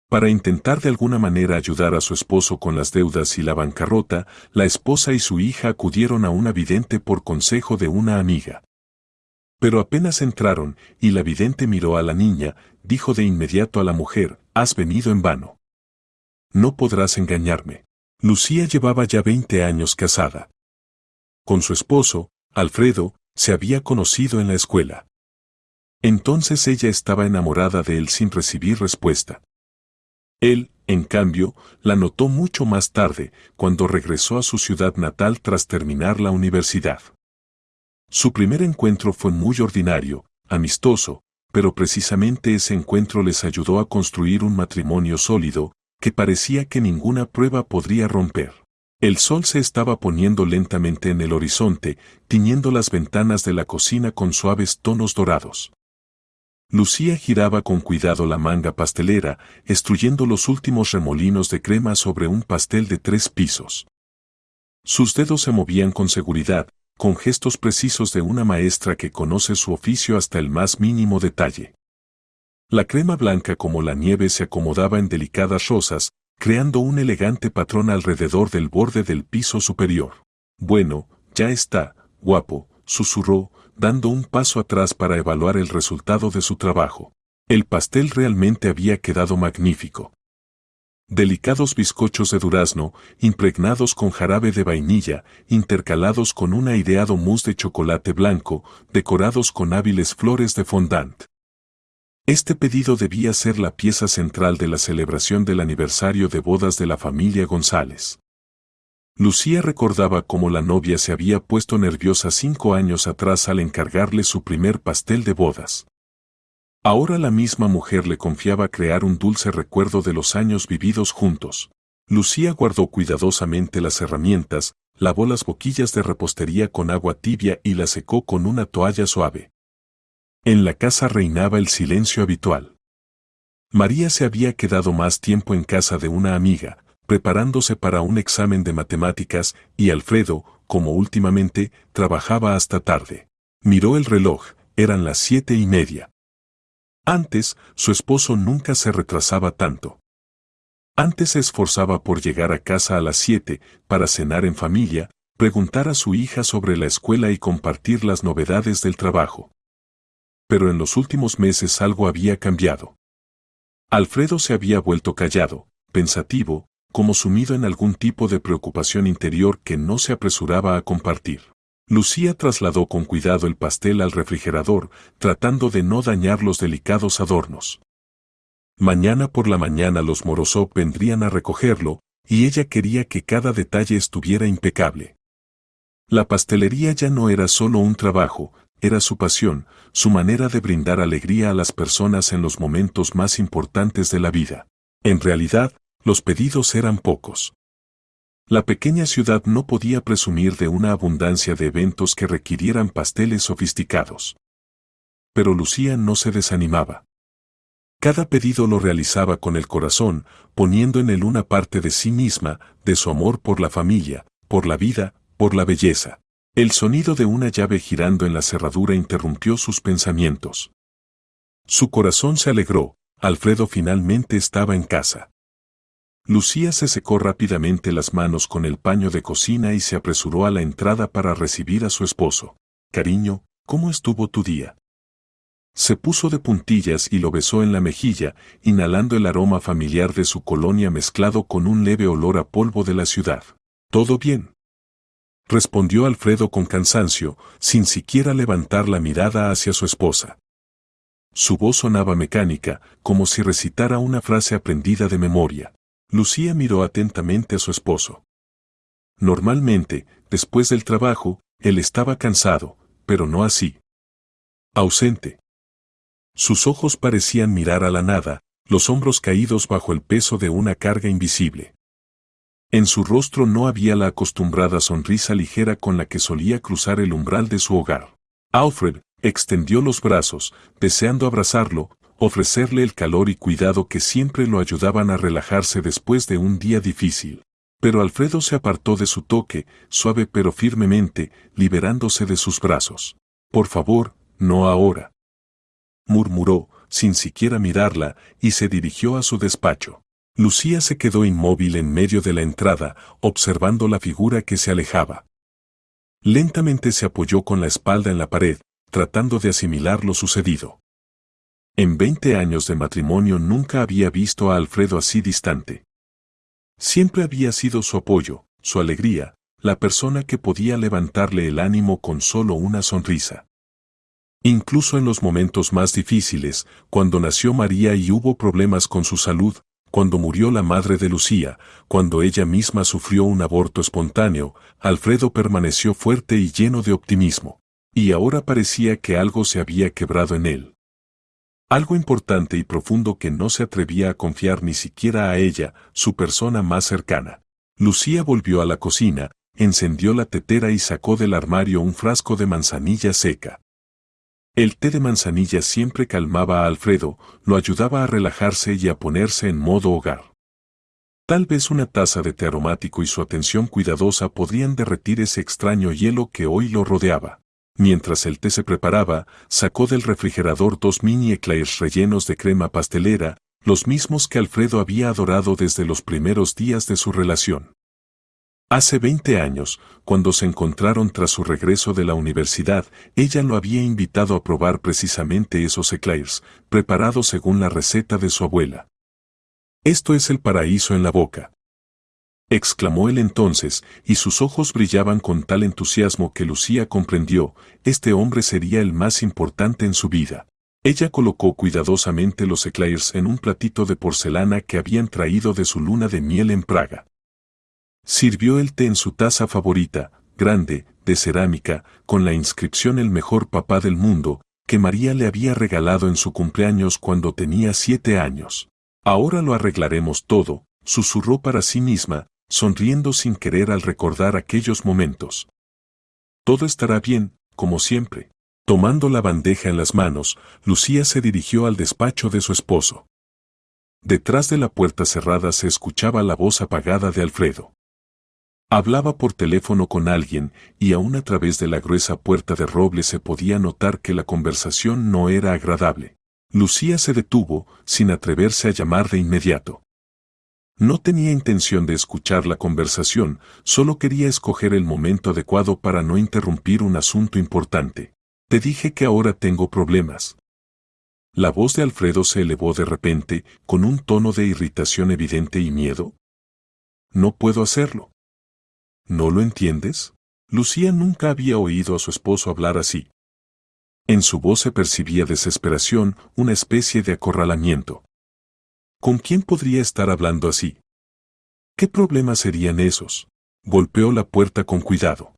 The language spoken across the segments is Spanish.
Para intentar de alguna manera ayudar a su esposo con las deudas y la bancarrota, la esposa y su hija acudieron a una vidente por consejo de una amiga. Pero apenas entraron, y la vidente miró a la niña, dijo de inmediato a la mujer: «Has venido en vano. No podrás engañarme». Lucía llevaba ya 20 años casada. Con su esposo, Alfredo, se había conocido en la escuela. Entonces ella estaba enamorada de él sin recibir respuesta. Él, en cambio, la notó mucho más tarde, cuando regresó a su ciudad natal tras terminar la universidad. Su primer encuentro fue muy ordinario, amistoso, pero precisamente ese encuentro les ayudó a construir un matrimonio sólido, que parecía que ninguna prueba podría romper. El sol se estaba poniendo lentamente en el horizonte, tiñendo las ventanas de la cocina con suaves tonos dorados. Lucía giraba con cuidado la manga pastelera, extruyendo los últimos remolinos de crema sobre un pastel de 3 pisos. Sus dedos se movían con seguridad, con gestos precisos de una maestra que conoce su oficio hasta el más mínimo detalle. La crema blanca como la nieve se acomodaba en delicadas rosas, creando un elegante patrón alrededor del borde del piso superior. «Bueno, ya está, guapo», susurró, dando un paso atrás para evaluar el resultado de su trabajo. El pastel realmente había quedado magnífico. Delicados bizcochos de durazno, impregnados con jarabe de vainilla, intercalados con un aireado mousse de chocolate blanco, decorados con hábiles flores de fondant. Este pedido debía ser la pieza central de la celebración del aniversario de bodas de la familia González. Lucía recordaba cómo la novia se había puesto nerviosa 5 años atrás al encargarle su primer pastel de bodas. Ahora la misma mujer le confiaba crear un dulce recuerdo de los años vividos juntos. Lucía guardó cuidadosamente las herramientas, lavó las boquillas de repostería con agua tibia y las secó con una toalla suave. En la casa reinaba el silencio habitual. María se había quedado más tiempo en casa de una amiga, preparándose para un examen de matemáticas, y Alfredo, como últimamente, trabajaba hasta tarde. Miró el reloj, eran las 7:30. Antes, su esposo nunca se retrasaba tanto. Antes se esforzaba por llegar a casa a las 7, para cenar en familia, preguntar a su hija sobre la escuela y compartir las novedades del trabajo. Pero en los últimos meses algo había cambiado. Alfredo se había vuelto callado, pensativo, como sumido en algún tipo de preocupación interior que no se apresuraba a compartir. Lucía trasladó con cuidado el pastel al refrigerador, tratando de no dañar los delicados adornos. Mañana por la mañana los Morozov vendrían a recogerlo, y ella quería que cada detalle estuviera impecable. La pastelería ya no era solo un trabajo, era su pasión, su manera de brindar alegría a las personas en los momentos más importantes de la vida. En realidad, los pedidos eran pocos. La pequeña ciudad no podía presumir de una abundancia de eventos que requirieran pasteles sofisticados. Pero Lucía no se desanimaba. Cada pedido lo realizaba con el corazón, poniendo en él una parte de sí misma, de su amor por la familia, por la vida, por la belleza. El sonido de una llave girando en la cerradura interrumpió sus pensamientos. Su corazón se alegró, Alfredo finalmente estaba en casa. Lucía se secó rápidamente las manos con el paño de cocina y se apresuró a la entrada para recibir a su esposo. «Cariño, ¿cómo estuvo tu día?». Se puso de puntillas y lo besó en la mejilla, inhalando el aroma familiar de su colonia mezclado con un leve olor a polvo de la ciudad. «¿Todo bien?», respondió Alfredo con cansancio, sin siquiera levantar la mirada hacia su esposa. Su voz sonaba mecánica, como si recitara una frase aprendida de memoria. Lucía miró atentamente a su esposo. Normalmente, después del trabajo, él estaba cansado, pero no así. Ausente. Sus ojos parecían mirar a la nada, los hombros caídos bajo el peso de una carga invisible. En su rostro no había la acostumbrada sonrisa ligera con la que solía cruzar el umbral de su hogar. Alfred extendió los brazos, deseando abrazarlo, ofrecerle el calor y cuidado que siempre lo ayudaban a relajarse después de un día difícil. Pero Alfredo se apartó de su toque, suave pero firmemente, liberándose de sus brazos. «Por favor, no ahora», murmuró, sin siquiera mirarla, y se dirigió a su despacho. Lucía se quedó inmóvil en medio de la entrada, observando la figura que se alejaba. Lentamente se apoyó con la espalda en la pared, tratando de asimilar lo sucedido. En 20 años de matrimonio nunca había visto a Alfredo así distante. Siempre había sido su apoyo, su alegría, la persona que podía levantarle el ánimo con solo una sonrisa. Incluso en los momentos más difíciles, cuando nació María y hubo problemas con su salud, cuando murió la madre de Lucía, cuando ella misma sufrió un aborto espontáneo, Alfredo permaneció fuerte y lleno de optimismo. Y ahora parecía que algo se había quebrado en él. Algo importante y profundo que no se atrevía a confiar ni siquiera a ella, su persona más cercana. Lucía volvió a la cocina, encendió la tetera y sacó del armario un frasco de manzanilla seca. El té de manzanilla siempre calmaba a Alfredo, lo ayudaba a relajarse y a ponerse en modo hogar. Tal vez una taza de té aromático y su atención cuidadosa podrían derretir ese extraño hielo que hoy lo rodeaba. Mientras el té se preparaba, sacó del refrigerador 2 mini eclairs rellenos de crema pastelera, los mismos que Alfredo había adorado desde los primeros días de su relación. Hace 20 años, cuando se encontraron tras su regreso de la universidad, ella lo había invitado a probar precisamente esos eclairs, preparados según la receta de su abuela. «Esto es el paraíso en la boca», exclamó él entonces, y sus ojos brillaban con tal entusiasmo que Lucía comprendió, este hombre sería el más importante en su vida. Ella colocó cuidadosamente los eclairs en un platito de porcelana que habían traído de su luna de miel en Praga. Sirvió el té en su taza favorita, grande, de cerámica, con la inscripción «El mejor papá del mundo», que María le había regalado en su cumpleaños cuando tenía 7 años. «Ahora lo arreglaremos todo», susurró para sí misma, sonriendo sin querer al recordar aquellos momentos. «Todo estará bien, como siempre». Tomando la bandeja en las manos, Lucía se dirigió al despacho de su esposo. Detrás de la puerta cerrada se escuchaba la voz apagada de Alfredo. Hablaba por teléfono con alguien, y aún a través de la gruesa puerta de roble se podía notar que la conversación no era agradable. Lucía se detuvo, sin atreverse a llamar de inmediato. No tenía intención de escuchar la conversación, solo quería escoger el momento adecuado para no interrumpir un asunto importante. «Te dije que ahora tengo problemas». La voz de Alfredo se elevó de repente, con un tono de irritación evidente y miedo. «No puedo hacerlo». ¿No lo entiendes? Lucía nunca había oído a su esposo hablar así. En su voz se percibía desesperación, una especie de acorralamiento. ¿Con quién podría estar hablando así? ¿Qué problemas serían esos? Golpeó la puerta con cuidado.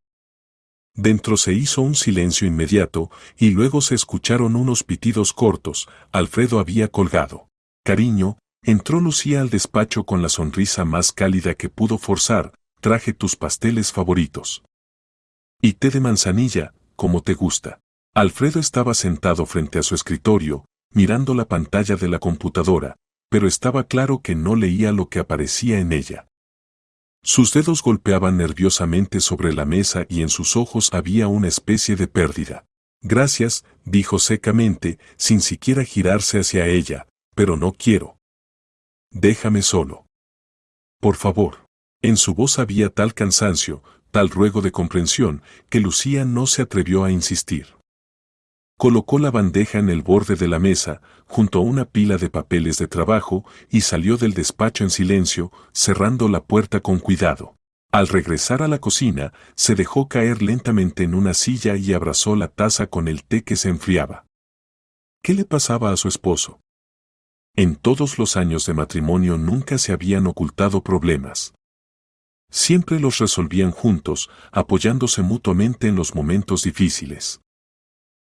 Dentro se hizo un silencio inmediato, y luego se escucharon unos pitidos cortos. Alfredo había colgado. «Cariño», entró Lucía al despacho con la sonrisa más cálida que pudo forzar. «Traje tus pasteles favoritos. Y té de manzanilla, como te gusta». Alfredo estaba sentado frente a su escritorio, mirando la pantalla de la computadora, pero estaba claro que no leía lo que aparecía en ella. Sus dedos golpeaban nerviosamente sobre la mesa y en sus ojos había una especie de pérdida. «Gracias», dijo secamente, sin siquiera girarse hacia ella, «pero no quiero. Déjame solo. Por favor». En su voz había tal cansancio, tal ruego de comprensión, que Lucía no se atrevió a insistir. Colocó la bandeja en el borde de la mesa, junto a una pila de papeles de trabajo, y salió del despacho en silencio, cerrando la puerta con cuidado. Al regresar a la cocina, se dejó caer lentamente en una silla y abrazó la taza con el té que se enfriaba. ¿Qué le pasaba a su esposo? En todos los años de matrimonio nunca se habían ocultado problemas. Siempre los resolvían juntos, apoyándose mutuamente en los momentos difíciles.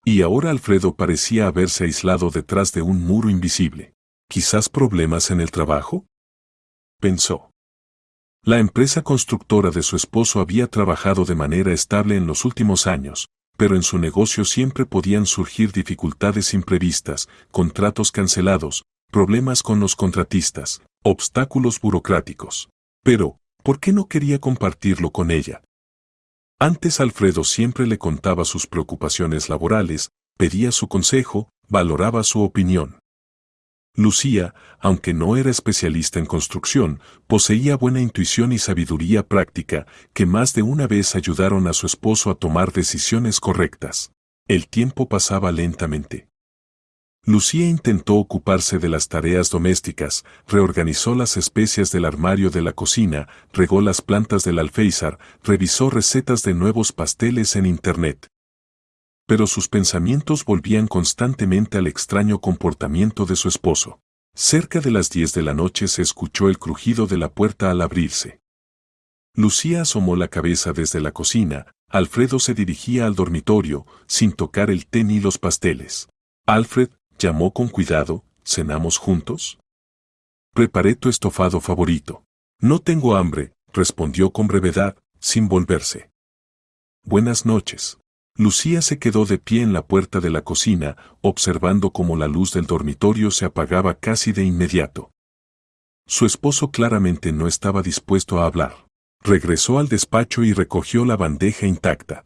Y ahora Alfredo parecía haberse aislado detrás de un muro invisible. ¿Quizás problemas en el trabajo?, pensó. La empresa constructora de su esposo había trabajado de manera estable en los últimos años, pero en su negocio siempre podían surgir dificultades imprevistas, contratos cancelados, problemas con los contratistas, obstáculos burocráticos. Pero, ¿por qué no quería compartirlo con ella? Antes Alfredo siempre le contaba sus preocupaciones laborales, pedía su consejo, valoraba su opinión. Lucía, aunque no era especialista en construcción, poseía buena intuición y sabiduría práctica que más de una vez ayudaron a su esposo a tomar decisiones correctas. El tiempo pasaba lentamente. Lucía intentó ocuparse de las tareas domésticas, reorganizó las especias del armario de la cocina, regó las plantas del alféizar, revisó recetas de nuevos pasteles en internet. Pero sus pensamientos volvían constantemente al extraño comportamiento de su esposo. Cerca de las 10 de la noche se escuchó el crujido de la puerta al abrirse. Lucía asomó la cabeza desde la cocina. Alfredo se dirigía al dormitorio, sin tocar el té ni los pasteles. Alfred, llamó con cuidado, ¿cenamos juntos? Preparé tu estofado favorito. No tengo hambre, respondió con brevedad, sin volverse. Buenas noches. Lucía se quedó de pie en la puerta de la cocina, observando cómo la luz del dormitorio se apagaba casi de inmediato. Su esposo claramente no estaba dispuesto a hablar. Regresó al despacho y recogió la bandeja intacta.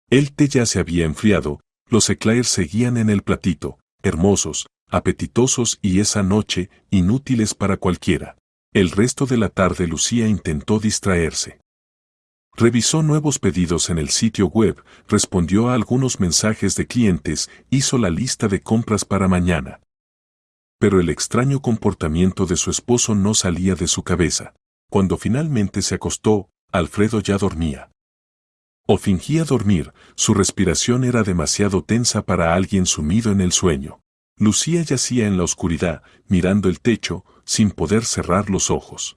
El té ya se había enfriado, los eclairs seguían en el platito, hermosos, apetitosos y esa noche, inútiles para cualquiera. El resto de la tarde Lucía intentó distraerse. Revisó nuevos pedidos en el sitio web, respondió a algunos mensajes de clientes, hizo la lista de compras para mañana. Pero el extraño comportamiento de su esposo no salía de su cabeza. Cuando finalmente se acostó, Alfredo ya dormía. O fingía dormir, su respiración era demasiado tensa para alguien sumido en el sueño. Lucía yacía en la oscuridad, mirando el techo, sin poder cerrar los ojos.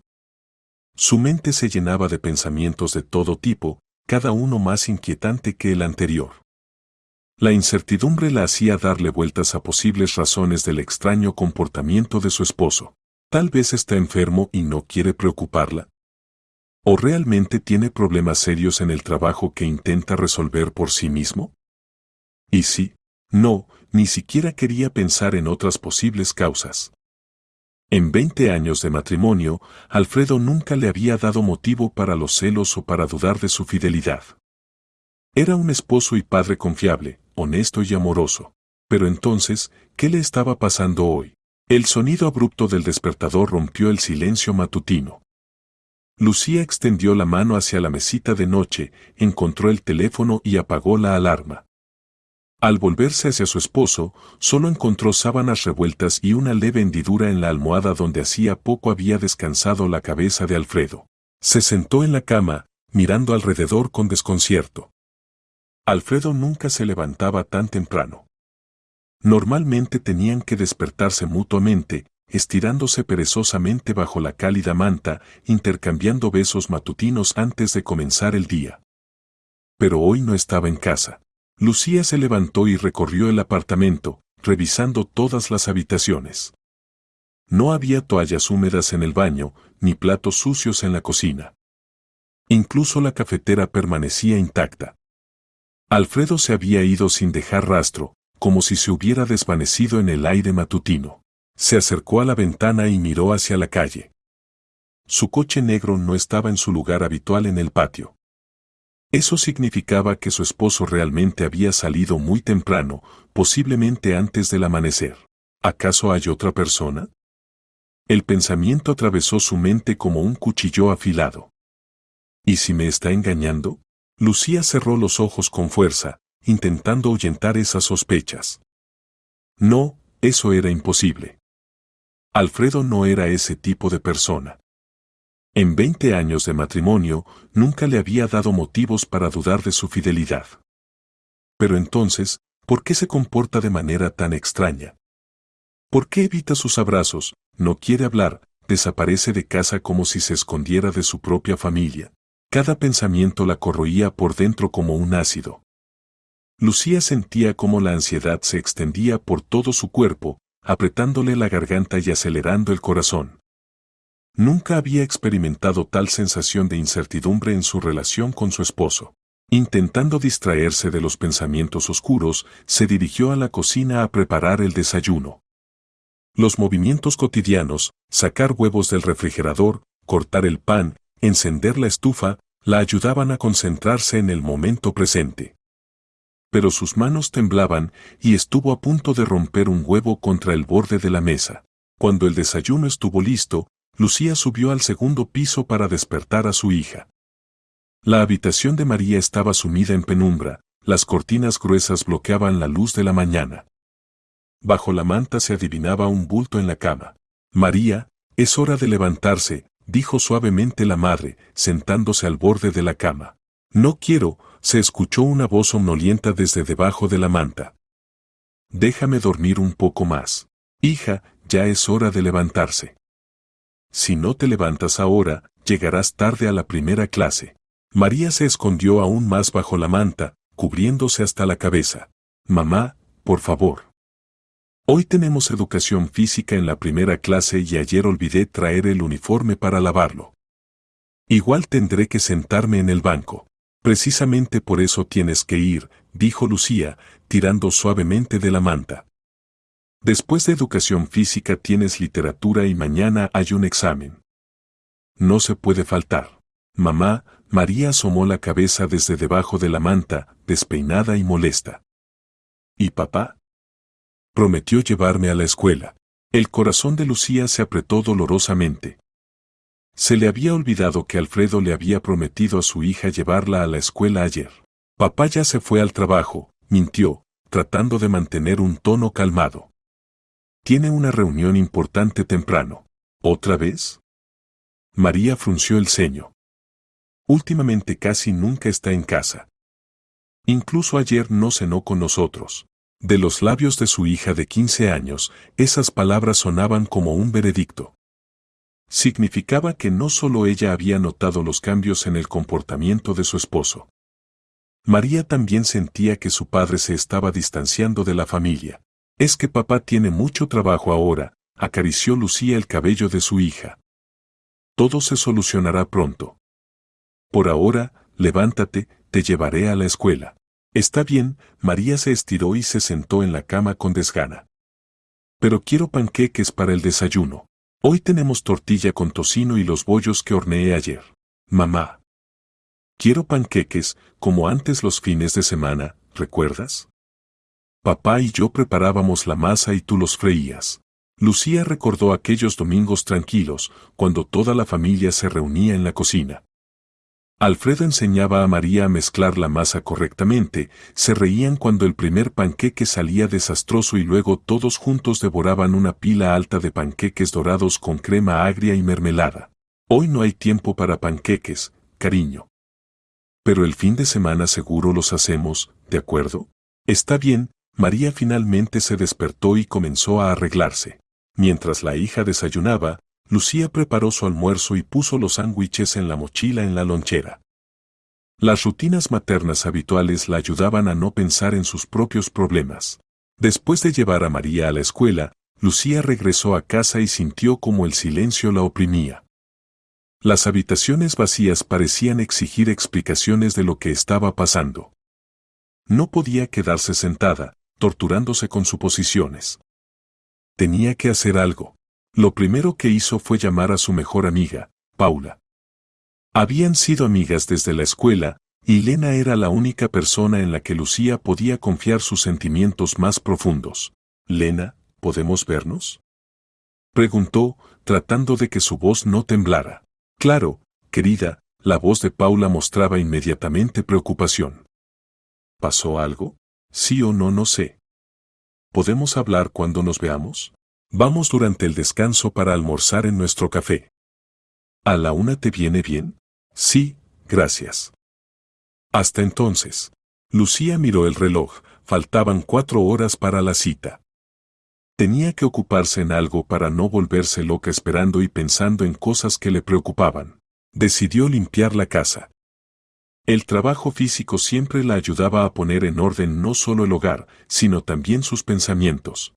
Su mente se llenaba de pensamientos de todo tipo, cada uno más inquietante que el anterior. La incertidumbre la hacía darle vueltas a posibles razones del extraño comportamiento de su esposo. Tal vez está enfermo y no quiere preocuparla. ¿O realmente tiene problemas serios en el trabajo que intenta resolver por sí mismo? Y sí, no, ni siquiera quería pensar en otras posibles causas. En 20 años de matrimonio, Alfredo nunca le había dado motivo para los celos o para dudar de su fidelidad. Era un esposo y padre confiable, honesto y amoroso. Pero entonces, ¿qué le estaba pasando hoy? El sonido abrupto del despertador rompió el silencio matutino. Lucía extendió la mano hacia la mesita de noche, encontró el teléfono y apagó la alarma. Al volverse hacia su esposo, solo encontró sábanas revueltas y una leve hendidura en la almohada donde hacía poco había descansado la cabeza de Alfredo. Se sentó en la cama, mirando alrededor con desconcierto. Alfredo nunca se levantaba tan temprano. Normalmente tenían que despertarse mutuamente, estirándose perezosamente bajo la cálida manta, intercambiando besos matutinos antes de comenzar el día. Pero hoy no estaba en casa. Lucía se levantó y recorrió el apartamento, revisando todas las habitaciones. No había toallas húmedas en el baño, ni platos sucios en la cocina. Incluso la cafetera permanecía intacta. Alfredo se había ido sin dejar rastro, como si se hubiera desvanecido en el aire matutino. Se acercó a la ventana y miró hacia la calle. Su coche negro no estaba en su lugar habitual en el patio. Eso significaba que su esposo realmente había salido muy temprano, posiblemente antes del amanecer. ¿Acaso hay otra persona? El pensamiento atravesó su mente como un cuchillo afilado. ¿Y si me está engañando? Lucía cerró los ojos con fuerza, intentando ahuyentar esas sospechas. No, eso era imposible. Alfredo no era ese tipo de persona. En 20 años de matrimonio, nunca le había dado motivos para dudar de su fidelidad. Pero entonces, ¿por qué se comporta de manera tan extraña? ¿Por qué evita sus abrazos, no quiere hablar, desaparece de casa como si se escondiera de su propia familia? Cada pensamiento la corroía por dentro como un ácido. Lucía sentía cómo la ansiedad se extendía por todo su cuerpo, apretándole la garganta y acelerando el corazón. Nunca había experimentado tal sensación de incertidumbre en su relación con su esposo. Intentando distraerse de los pensamientos oscuros, se dirigió a la cocina a preparar el desayuno. Los movimientos cotidianos, sacar huevos del refrigerador, cortar el pan, encender la estufa, la ayudaban a concentrarse en el momento presente. pero sus manos temblaban y estuvo a punto de romper un huevo contra el borde de la mesa. Cuando el desayuno estuvo listo, Lucía subió al segundo piso para despertar a su hija. La habitación de María estaba sumida en penumbra, las cortinas gruesas bloqueaban la luz de la mañana. Bajo la manta se adivinaba un bulto en la cama. María, es hora de levantarse, dijo suavemente la madre, sentándose al borde de la cama. No quiero, se escuchó una voz somnolienta desde debajo de la manta. Déjame dormir un poco más. Hija, ya es hora de levantarse. Si no te levantas ahora, llegarás tarde a la primera clase. María se escondió aún más bajo la manta, cubriéndose hasta la cabeza. Mamá, por favor. Hoy tenemos educación física en la primera clase y ayer olvidé traer el uniforme para lavarlo. Igual tendré que sentarme en el banco. Precisamente por eso tienes que ir, dijo Lucía, tirando suavemente de la manta. Después de educación física tienes literatura y mañana hay un examen. No se puede faltar. Mamá, María asomó la cabeza desde debajo de la manta, despeinada y molesta. ¿Y papá? Prometió llevarme a la escuela. El corazón de Lucía se apretó dolorosamente. Se le había olvidado que Alfredo le había prometido a su hija llevarla a la escuela ayer. Papá ya se fue al trabajo, mintió, tratando de mantener un tono calmado. Tiene una reunión importante temprano. ¿Otra vez? María frunció el ceño. Últimamente casi nunca está en casa. Incluso ayer no cenó con nosotros. De los labios de su hija de 15 años, esas palabras sonaban como un veredicto. Significaba que no solo ella había notado los cambios en el comportamiento de su esposo. María también sentía que su padre se estaba distanciando de la familia. Es que papá tiene mucho trabajo ahora, acarició Lucía el cabello de su hija. Todo se solucionará pronto. Por ahora, levántate, te llevaré a la escuela. Está bien, María se estiró y se sentó en la cama con desgana. Pero quiero panqueques para el desayuno. Hoy tenemos tortilla con tocino y los bollos que horneé ayer. Mamá. Quiero panqueques, como antes los fines de semana, ¿recuerdas? Papá y yo preparábamos la masa y tú los freías. Lucía recordó aquellos domingos tranquilos, cuando toda la familia se reunía en la cocina. Alfredo enseñaba a María a mezclar la masa correctamente, se reían cuando el primer panqueque salía desastroso y luego todos juntos devoraban una pila alta de panqueques dorados con crema agria y mermelada. Hoy no hay tiempo para panqueques, cariño. Pero el fin de semana seguro los hacemos, ¿de acuerdo? Está bien, María finalmente se despertó y comenzó a arreglarse. Mientras la hija desayunaba, Lucía preparó su almuerzo y puso los sándwiches en la mochila en la lonchera. Las rutinas maternas habituales la ayudaban a no pensar en sus propios problemas. Después de llevar a María a la escuela, Lucía regresó a casa y sintió como el silencio la oprimía. Las habitaciones vacías parecían exigir explicaciones de lo que estaba pasando. No podía quedarse sentada, torturándose con suposiciones. Tenía que hacer algo. Lo primero que hizo fue llamar a su mejor amiga, Paula. Habían sido amigas desde la escuela, y Lena era la única persona en la que Lucía podía confiar sus sentimientos más profundos. «Lena, ¿podemos vernos?», preguntó, tratando de que su voz no temblara. «Claro, querida», la voz de Paula mostraba inmediatamente preocupación. «¿Pasó algo? Sí o no, no sé. ¿Podemos hablar cuando nos veamos? Vamos durante el descanso para almorzar en nuestro café». «¿A la 1 te viene bien?» «Sí, gracias». Hasta entonces. Lucía miró el reloj, faltaban 4 horas para la cita. Tenía que ocuparse en algo para no volverse loca esperando y pensando en cosas que le preocupaban. Decidió limpiar la casa. El trabajo físico siempre la ayudaba a poner en orden no solo el hogar, sino también sus pensamientos.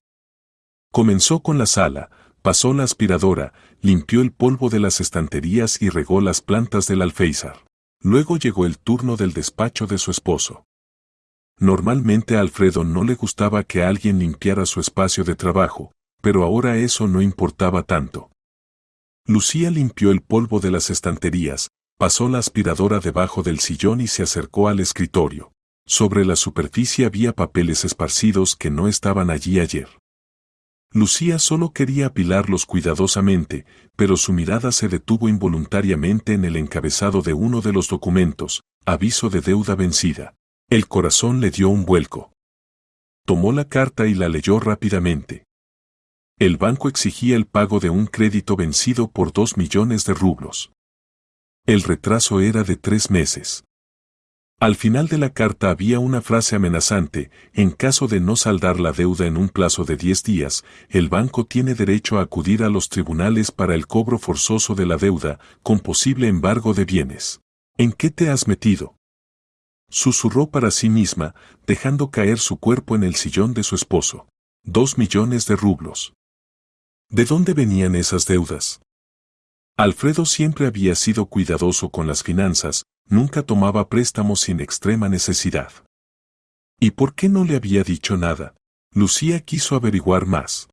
Comenzó con la sala, pasó la aspiradora, limpió el polvo de las estanterías y regó las plantas del alféizar. Luego llegó el turno del despacho de su esposo. Normalmente a Alfredo no le gustaba que alguien limpiara su espacio de trabajo, pero ahora eso no importaba tanto. Lucía limpió el polvo de las estanterías, pasó la aspiradora debajo del sillón y se acercó al escritorio. Sobre la superficie había papeles esparcidos que no estaban allí ayer. Lucía solo quería apilarlos cuidadosamente, pero su mirada se detuvo involuntariamente en el encabezado de uno de los documentos, aviso de deuda vencida. El corazón le dio un vuelco. Tomó la carta y la leyó rápidamente. El banco exigía el pago de un crédito vencido por 2 millones de rublos. El retraso era de 3 meses. Al final de la carta había una frase amenazante: en caso de no saldar la deuda en un plazo de 10 días, el banco tiene derecho a acudir a los tribunales para el cobro forzoso de la deuda, con posible embargo de bienes. ¿En qué te has metido?, susurró para sí misma, dejando caer su cuerpo en el sillón de su esposo. 2 millones de rublos. ¿De dónde venían esas deudas? Alfredo siempre había sido cuidadoso con las finanzas, nunca tomaba préstamos sin extrema necesidad. ¿Y por qué no le había dicho nada? Lucía quiso averiguar más.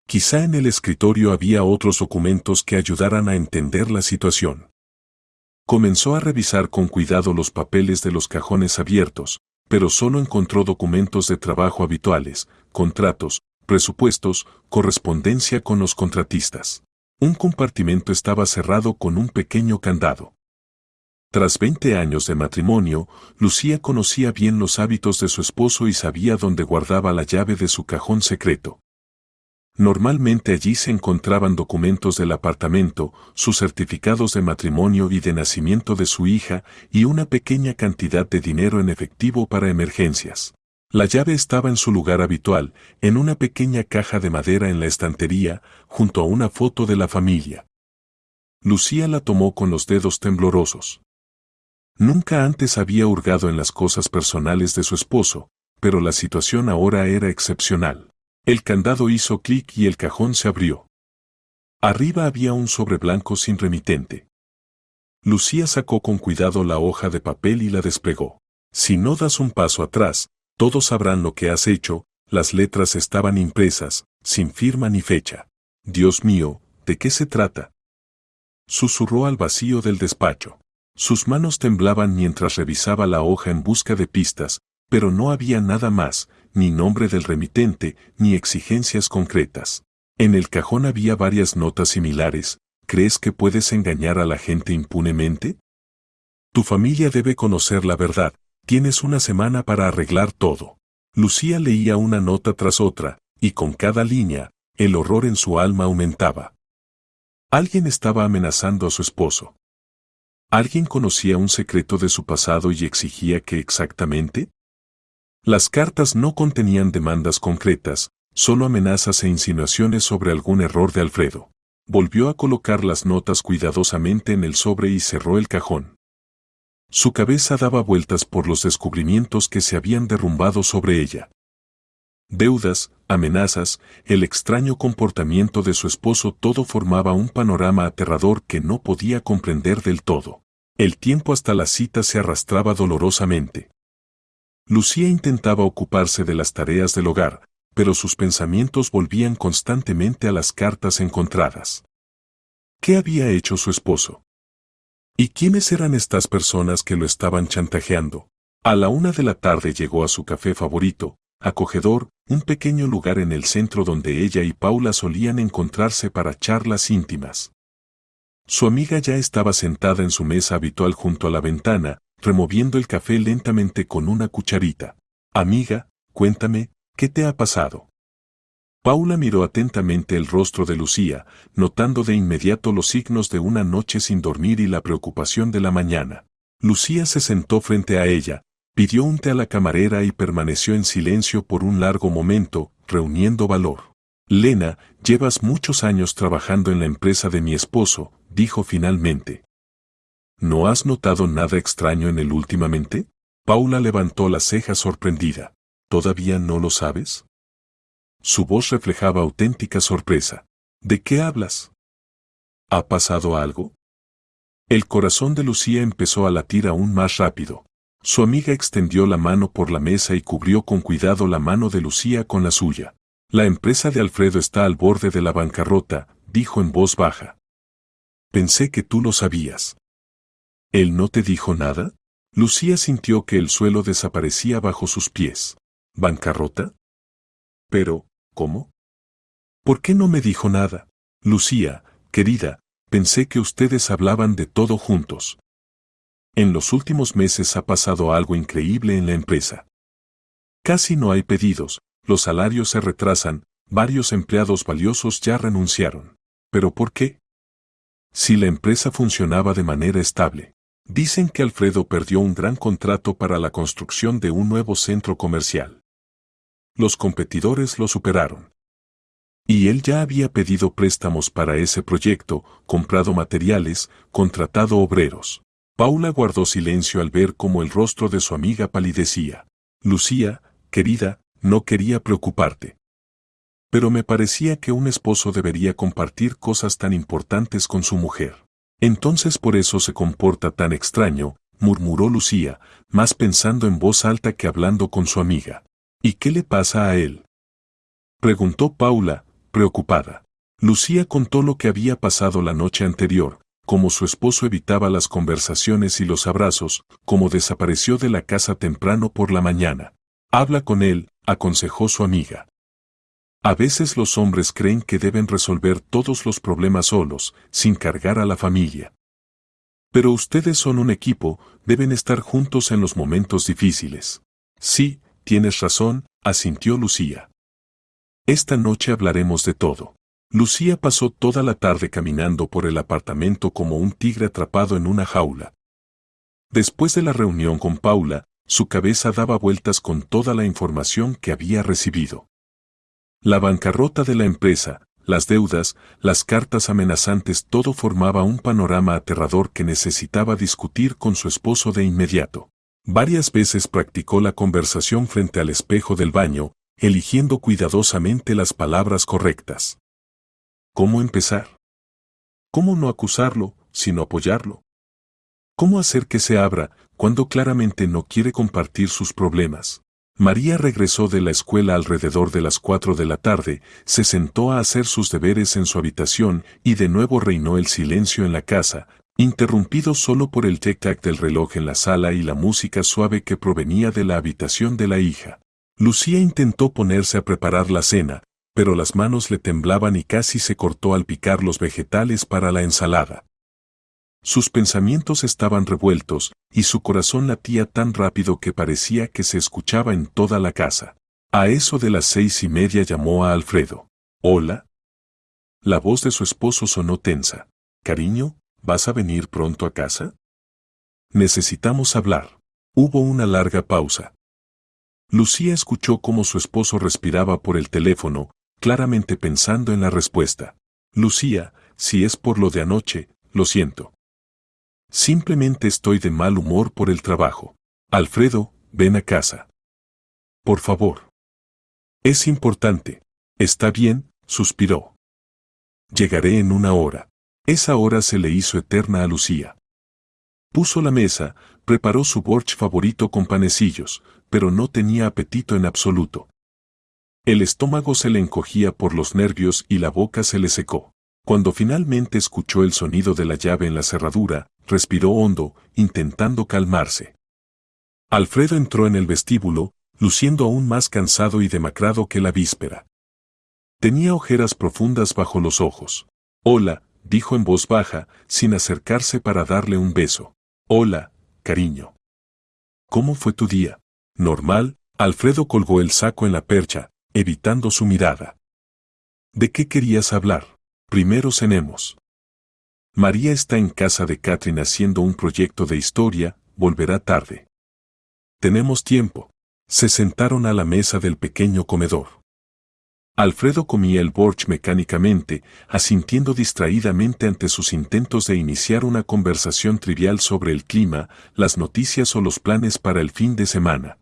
Quizá en el escritorio había otros documentos que ayudaran a entender la situación. Comenzó a revisar con cuidado los papeles de los cajones abiertos, pero solo encontró documentos de trabajo habituales, contratos, presupuestos, correspondencia con los contratistas. Un compartimento estaba cerrado con un pequeño candado. Tras 20 años de matrimonio, Lucía conocía bien los hábitos de su esposo y sabía dónde guardaba la llave de su cajón secreto. Normalmente allí se encontraban documentos del apartamento, sus certificados de matrimonio y de nacimiento de su hija, y una pequeña cantidad de dinero en efectivo para emergencias. La llave estaba en su lugar habitual, en una pequeña caja de madera en la estantería, junto a una foto de la familia. Lucía la tomó con los dedos temblorosos. Nunca antes había hurgado en las cosas personales de su esposo, pero la situación ahora era excepcional. El candado hizo clic y el cajón se abrió. Arriba había un sobre blanco sin remitente. Lucía sacó con cuidado la hoja de papel y la desplegó. Si no das un paso atrás, todos sabrán lo que has hecho. Las letras estaban impresas, sin firma ni fecha. Dios mío, ¿de qué se trata?, susurró al vacío del despacho. Sus manos temblaban mientras revisaba la hoja en busca de pistas, pero no había nada más, ni nombre del remitente, ni exigencias concretas. En el cajón había varias notas similares. ¿Crees que puedes engañar a la gente impunemente? Tu familia debe conocer la verdad. Tienes una semana para arreglar todo. Lucía leía una nota tras otra, y con cada línea, el horror en su alma aumentaba. Alguien estaba amenazando a su esposo. ¿Alguien conocía un secreto de su pasado y exigía que exactamente? Las cartas no contenían demandas concretas, solo amenazas e insinuaciones sobre algún error de Alfredo. Volvió a colocar las notas cuidadosamente en el sobre y cerró el cajón. Su cabeza daba vueltas por los descubrimientos que se habían derrumbado sobre ella. Deudas, amenazas, el extraño comportamiento de su esposo, todo formaba un panorama aterrador que no podía comprender del todo. El tiempo hasta la cita se arrastraba dolorosamente. Lucía intentaba ocuparse de las tareas del hogar, pero sus pensamientos volvían constantemente a las cartas encontradas. ¿Qué había hecho su esposo? ¿Y quiénes eran estas personas que lo estaban chantajeando? A la 1 de la tarde llegó a su café favorito, acogedor, un pequeño lugar en el centro donde ella y Paula solían encontrarse para charlas íntimas. Su amiga ya estaba sentada en su mesa habitual junto a la ventana, removiendo el café lentamente con una cucharita. Amiga, cuéntame, ¿qué te ha pasado? Paula miró atentamente el rostro de Lucía, notando de inmediato los signos de una noche sin dormir y la preocupación de la mañana. Lucía se sentó frente a ella, pidió un té a la camarera y permaneció en silencio por un largo momento, reuniendo valor. Lena, llevas muchos años trabajando en la empresa de mi esposo, dijo finalmente. ¿No has notado nada extraño en él últimamente? Paula levantó las cejas sorprendida. ¿Todavía no lo sabes? Su voz reflejaba auténtica sorpresa. ¿De qué hablas? ¿Ha pasado algo? El corazón de Lucía empezó a latir aún más rápido. Su amiga extendió la mano por la mesa y cubrió con cuidado la mano de Lucía con la suya. La empresa de Alfredo está al borde de la bancarrota, dijo en voz baja. Pensé que tú lo sabías. ¿Él no te dijo nada? Lucía sintió que el suelo desaparecía bajo sus pies. ¿Bancarrota? Pero, ¿cómo? ¿Por qué no me dijo nada? Lucía, querida, pensé que ustedes hablaban de todo juntos. En los últimos meses ha pasado algo increíble en la empresa. Casi no hay pedidos, los salarios se retrasan, varios empleados valiosos ya renunciaron. ¿Pero por qué? Si la empresa funcionaba de manera estable. Dicen que Alfredo perdió un gran contrato para la construcción de un nuevo centro comercial. Los competidores lo superaron. Y él ya había pedido préstamos para ese proyecto, comprado materiales, contratado obreros. Paula guardó silencio al ver cómo el rostro de su amiga palidecía. Lucía, querida, no quería preocuparte. Pero me parecía que un esposo debería compartir cosas tan importantes con su mujer. Entonces por eso se comporta tan extraño, murmuró Lucía, más pensando en voz alta que hablando con su amiga. ¿Y qué le pasa a él? Preguntó Paula, preocupada. Lucía contó lo que había pasado la noche anterior, cómo su esposo evitaba las conversaciones y los abrazos, cómo desapareció de la casa temprano por la mañana. Habla con él, aconsejó su amiga. A veces los hombres creen que deben resolver todos los problemas solos, sin cargar a la familia. Pero ustedes son un equipo, deben estar juntos en los momentos difíciles. Sí, tienes razón, asintió Lucía. Esta noche hablaremos de todo. Lucía pasó toda la tarde caminando por el apartamento como un tigre atrapado en una jaula. Después de la reunión con Paula, su cabeza daba vueltas con toda la información que había recibido. La bancarrota de la empresa, las deudas, las cartas amenazantes, todo formaba un panorama aterrador que necesitaba discutir con su esposo de inmediato. Varias veces practicó la conversación frente al espejo del baño, eligiendo cuidadosamente las palabras correctas. ¿Cómo empezar? ¿Cómo no acusarlo, sino apoyarlo? ¿Cómo hacer que se abra, cuando claramente no quiere compartir sus problemas? María regresó de la escuela alrededor de las 4 de la tarde, se sentó a hacer sus deberes en su habitación y de nuevo reinó el silencio en la casa, interrumpido solo por el tic-tac del reloj en la sala y la música suave que provenía de la habitación de la hija. Lucía intentó ponerse a preparar la cena, pero las manos le temblaban y casi se cortó al picar los vegetales para la ensalada. Sus pensamientos estaban revueltos, y su corazón latía tan rápido que parecía que se escuchaba en toda la casa. A eso de las 6:30 llamó a Alfredo. «¿Hola?» La voz de su esposo sonó tensa. «Cariño, ¿vas a venir pronto a casa?» «Necesitamos hablar». Hubo una larga pausa. Lucía escuchó cómo su esposo respiraba por el teléfono, claramente pensando en la respuesta. «Lucía, si es por lo de anoche, lo siento. Simplemente estoy de mal humor por el trabajo. Alfredo, ven a casa. Por favor. Es importante». «Está bien», suspiró. «Llegaré en una hora». Esa hora se le hizo eterna a Lucía. Puso la mesa, preparó su borsch favorito con panecillos, pero no tenía apetito en absoluto. El estómago se le encogía por los nervios y la boca se le secó. Cuando finalmente escuchó el sonido de la llave en la cerradura, respiró hondo, intentando calmarse. Alfredo entró en el vestíbulo, luciendo aún más cansado y demacrado que la víspera. Tenía ojeras profundas bajo los ojos. «Hola», dijo en voz baja, sin acercarse para darle un beso. «Hola, cariño. ¿Cómo fue tu día?» «Normal». Alfredo colgó el saco en la percha, evitando su mirada. «¿De qué querías hablar?» «Primero cenemos». «María está en casa de Catherine haciendo un proyecto de historia, volverá tarde». «Tenemos tiempo». Se sentaron a la mesa del pequeño comedor. Alfredo comía el borsch mecánicamente, asintiendo distraídamente ante sus intentos de iniciar una conversación trivial sobre el clima, las noticias o los planes para el fin de semana.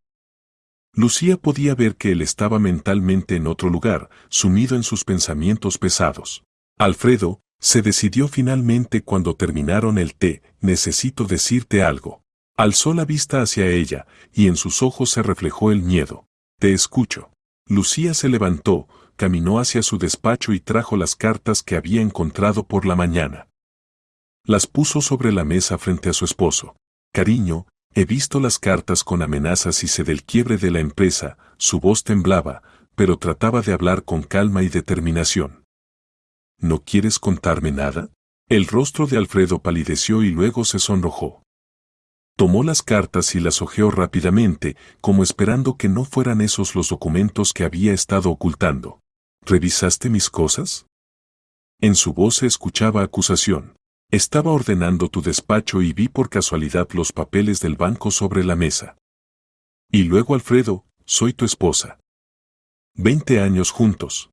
Lucía podía ver que él estaba mentalmente en otro lugar, sumido en sus pensamientos pesados. «Alfredo», se decidió finalmente cuando terminaron el té, «necesito decirte algo». Alzó la vista hacia ella, y en sus ojos se reflejó el miedo. «Te escucho». Lucía se levantó, caminó hacia su despacho y trajo las cartas que había encontrado por la mañana. Las puso sobre la mesa frente a su esposo. «Cariño, He visto las cartas con amenazas y sé del quiebre de la empresa. Su voz temblaba, pero trataba de hablar con calma y determinación. ¿No quieres contarme nada? El rostro de Alfredo palideció y luego se sonrojó. Tomó las cartas y las hojeó rápidamente, como esperando que no fueran esos los documentos que había estado ocultando. ¿Revisaste mis cosas? En su voz se escuchaba acusación. Estaba ordenando tu despacho y vi por casualidad los papeles del banco sobre la mesa. Y luego, Alfredo, soy tu esposa. 20 años juntos.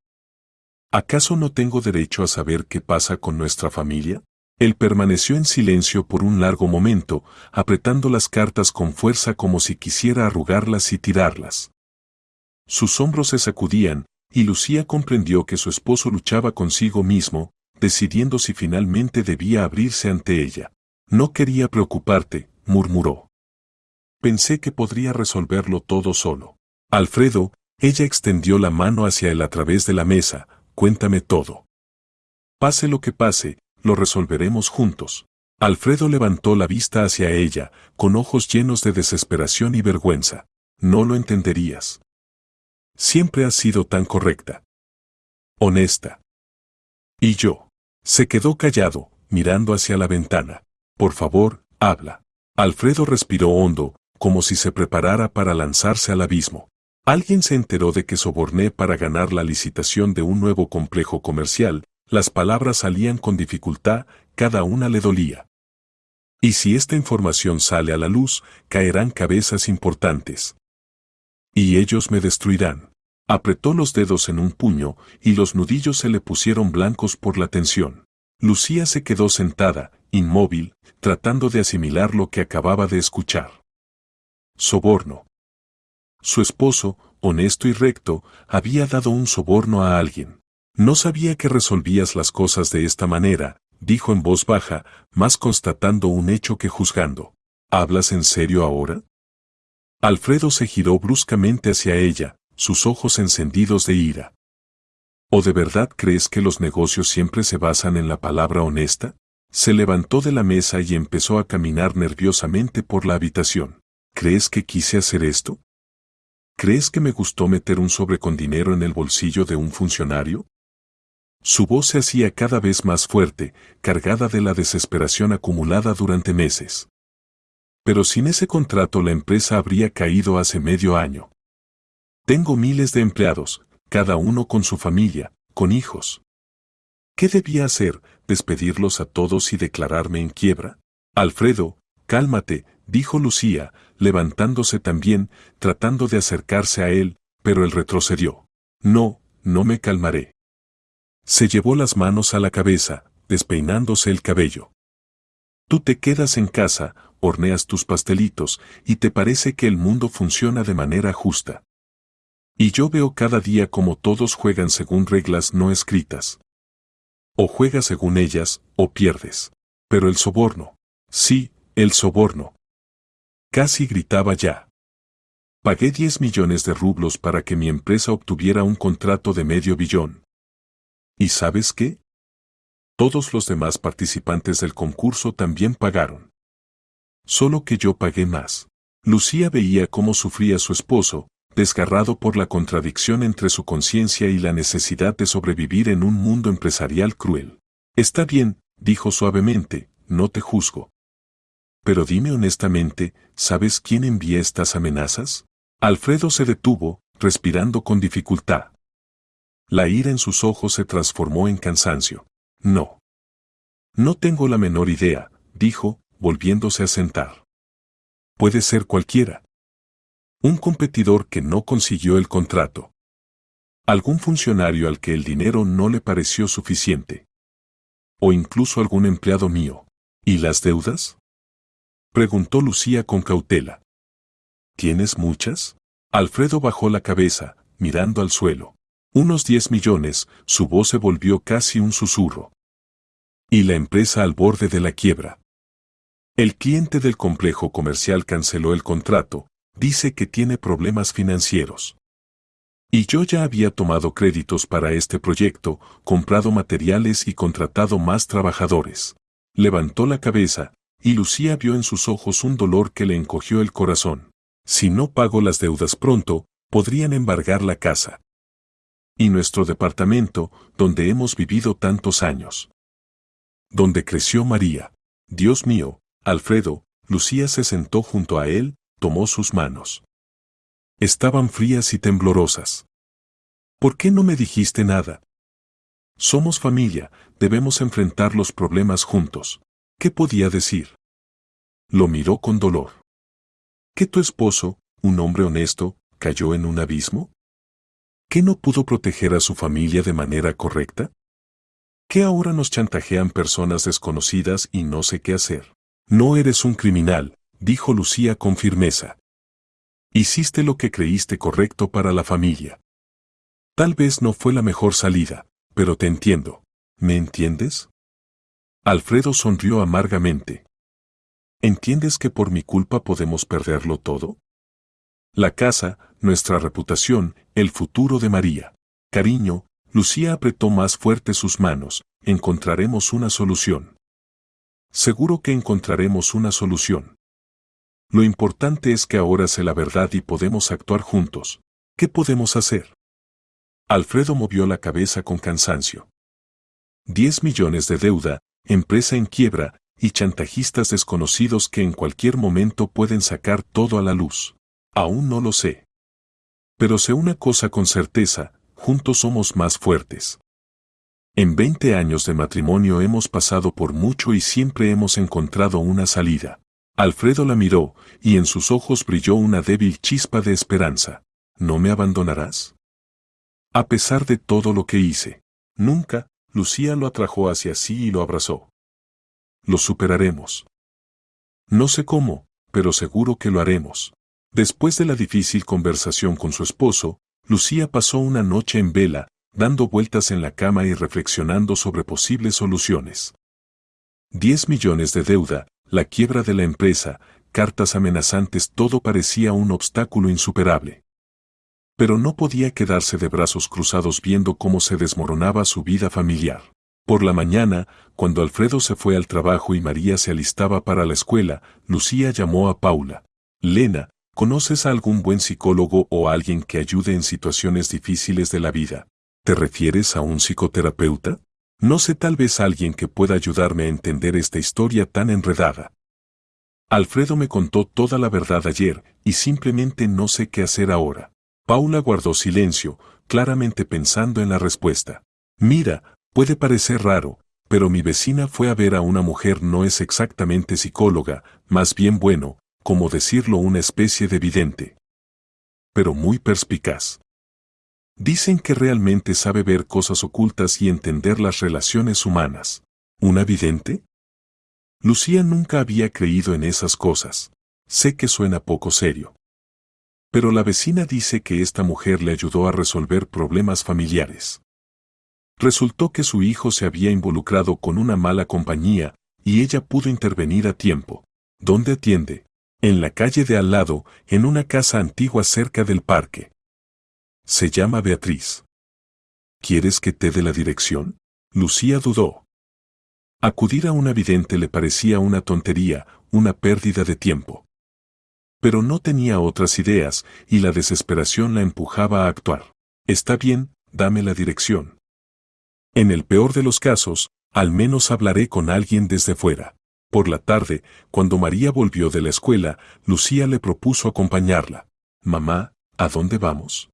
¿Acaso no tengo derecho a saber qué pasa con nuestra familia? Él permaneció en silencio por un largo momento, apretando las cartas con fuerza como si quisiera arrugarlas y tirarlas. Sus hombros se sacudían, y Lucía comprendió que su esposo luchaba consigo mismo, decidiendo si finalmente debía abrirse ante ella. No quería preocuparte, murmuró. Pensé que podría resolverlo todo solo. Alfredo, ella extendió la mano hacia él a través de la mesa, cuéntame todo. Pase lo que pase, lo resolveremos juntos. Alfredo levantó la vista hacia ella, con ojos llenos de desesperación y vergüenza. No lo entenderías. Siempre has sido tan correcta. Honesta. Y yo. Se quedó callado, mirando hacia la ventana. Por favor, habla. Alfredo respiró hondo, como si se preparara para lanzarse al abismo. Alguien se enteró de que soborné para ganar la licitación de un nuevo complejo comercial. Las palabras salían con dificultad, cada una le dolía. Y si esta información sale a la luz, caerán cabezas importantes. Y ellos me destruirán. Apretó los dedos en un puño, y los nudillos se le pusieron blancos por la tensión. Lucía se quedó sentada, inmóvil, tratando de asimilar lo que acababa de escuchar. Soborno. Su esposo, honesto y recto, había dado un soborno a alguien. No sabía que resolvías las cosas de esta manera, dijo en voz baja, más constatando un hecho que juzgando. ¿Hablas en serio ahora? Alfredo se giró bruscamente hacia ella, sus ojos encendidos de ira. ¿O de verdad crees que los negocios siempre se basan en la palabra honesta? Se levantó de la mesa y empezó a caminar nerviosamente por la habitación. ¿Crees que quise hacer esto? ¿Crees que me gustó meter un sobre con dinero en el bolsillo de un funcionario? Su voz se hacía cada vez más fuerte, cargada de la desesperación acumulada durante meses. Pero sin ese contrato la empresa habría caído hace medio año. Tengo miles de empleados, cada uno con su familia, con hijos. ¿Qué debía hacer? ¿Despedirlos a todos y declararme en quiebra? Alfredo, cálmate, dijo Lucía, levantándose también, tratando de acercarse a él, pero él retrocedió. No, no me calmaré. Se llevó las manos a la cabeza, despeinándose el cabello. Tú te quedas en casa, horneas tus pastelitos, y te parece que el mundo funciona de manera justa. Y yo veo cada día como todos juegan según reglas no escritas. O juegas según ellas, o pierdes. Pero el soborno. Sí, el soborno. Casi gritaba ya. Pagué 10 millones de rublos para que mi empresa obtuviera un contrato de $500 millones. ¿Y sabes qué? Todos los demás participantes del concurso también pagaron. Solo que yo pagué más. Lucía veía cómo sufría su esposo, desgarrado por la contradicción entre su conciencia y la necesidad de sobrevivir en un mundo empresarial cruel. Está bien, dijo suavemente, no te juzgo. Pero dime honestamente, ¿sabes quién envía estas amenazas? Alfredo se detuvo, respirando con dificultad. La ira en sus ojos se transformó en cansancio. No. No tengo la menor idea, dijo, volviéndose a sentar. Puede ser cualquiera. Un competidor que no consiguió el contrato. Algún funcionario al que el dinero no le pareció suficiente. O incluso algún empleado mío. ¿Y las deudas? Preguntó Lucía con cautela. ¿Tienes muchas? Alfredo bajó la cabeza, mirando al suelo. Unos 10 millones, su voz se volvió casi un susurro. Y la empresa al borde de la quiebra. El cliente del complejo comercial canceló el contrato, dice que tiene problemas financieros. Y yo ya había tomado créditos para este proyecto, comprado materiales y contratado más trabajadores. Levantó la cabeza, y Lucía vio en sus ojos un dolor que le encogió el corazón. Si no pago las deudas pronto, podrían embargar la casa. Y nuestro departamento, donde hemos vivido tantos años. Donde creció María. Dios mío, Alfredo. Lucía se sentó junto a él, tomó sus manos. Estaban frías y temblorosas. ¿Por qué no me dijiste nada? Somos familia, debemos enfrentar los problemas juntos. ¿Qué podía decir? Lo miró con dolor. ¿Que tu esposo, un hombre honesto, cayó en un abismo? ¿Que no pudo proteger a su familia de manera correcta? ¿Que ahora nos chantajean personas desconocidas y no sé qué hacer? No eres un criminal, dijo Lucía con firmeza. Hiciste lo que creíste correcto para la familia. Tal vez no fue la mejor salida, pero te entiendo. ¿Me entiendes? Alfredo sonrió amargamente. ¿Entiendes que por mi culpa podemos perderlo todo? La casa, nuestra reputación, el futuro de María. Cariño, Lucía apretó más fuerte sus manos, encontraremos una solución. Seguro que encontraremos una solución. Lo importante es que ahora sé la verdad y podemos actuar juntos. ¿Qué podemos hacer? Alfredo movió la cabeza con cansancio. 10 millones de deuda, empresa en quiebra, y chantajistas desconocidos que en cualquier momento pueden sacar todo a la luz. Aún no lo sé. Pero sé una cosa con certeza, juntos somos más fuertes. En 20 años de matrimonio hemos pasado por mucho y siempre hemos encontrado una salida. Alfredo la miró, y en sus ojos brilló una débil chispa de esperanza. ¿No me abandonarás? A pesar de todo lo que hice. Nunca. Lucía lo atrajo hacia sí y lo abrazó. Lo superaremos. No sé cómo, pero seguro que lo haremos. Después de la difícil conversación con su esposo, Lucía pasó una noche en vela, dando vueltas en la cama y reflexionando sobre posibles soluciones. 10 millones de deuda, la quiebra de la empresa, cartas amenazantes, todo parecía un obstáculo insuperable. Pero no podía quedarse de brazos cruzados viendo cómo se desmoronaba su vida familiar. Por la mañana, cuando Alfredo se fue al trabajo y María se alistaba para la escuela, Lucía llamó a Paula. Lena, ¿conoces a algún buen psicólogo o a alguien que ayude en situaciones difíciles de la vida? ¿Te refieres a un psicoterapeuta? No sé, tal vez alguien que pueda ayudarme a entender esta historia tan enredada. Alfredo me contó toda la verdad ayer, y simplemente no sé qué hacer ahora. Paula guardó silencio, claramente pensando en la respuesta. Mira, puede parecer raro, pero mi vecina fue a ver a una mujer, no es exactamente psicóloga, más bien bueno, como decirlo, una especie de vidente. Pero muy perspicaz. Dicen que realmente sabe ver cosas ocultas y entender las relaciones humanas. ¿Una vidente? Lucía nunca había creído en esas cosas. Sé que suena poco serio. Pero la vecina dice que esta mujer le ayudó a resolver problemas familiares. Resultó que su hijo se había involucrado con una mala compañía, y ella pudo intervenir a tiempo. ¿Dónde atiende? En la calle de al lado, en una casa antigua cerca del parque. Se llama Beatriz. ¿Quieres que te dé la dirección? Lucía dudó. Acudir a una vidente le parecía una tontería, una pérdida de tiempo. Pero no tenía otras ideas, y la desesperación la empujaba a actuar. Está bien, dame la dirección. En el peor de los casos, al menos hablaré con alguien desde fuera. Por la tarde, cuando María volvió de la escuela, Lucía le propuso acompañarla. Mamá, ¿a dónde vamos?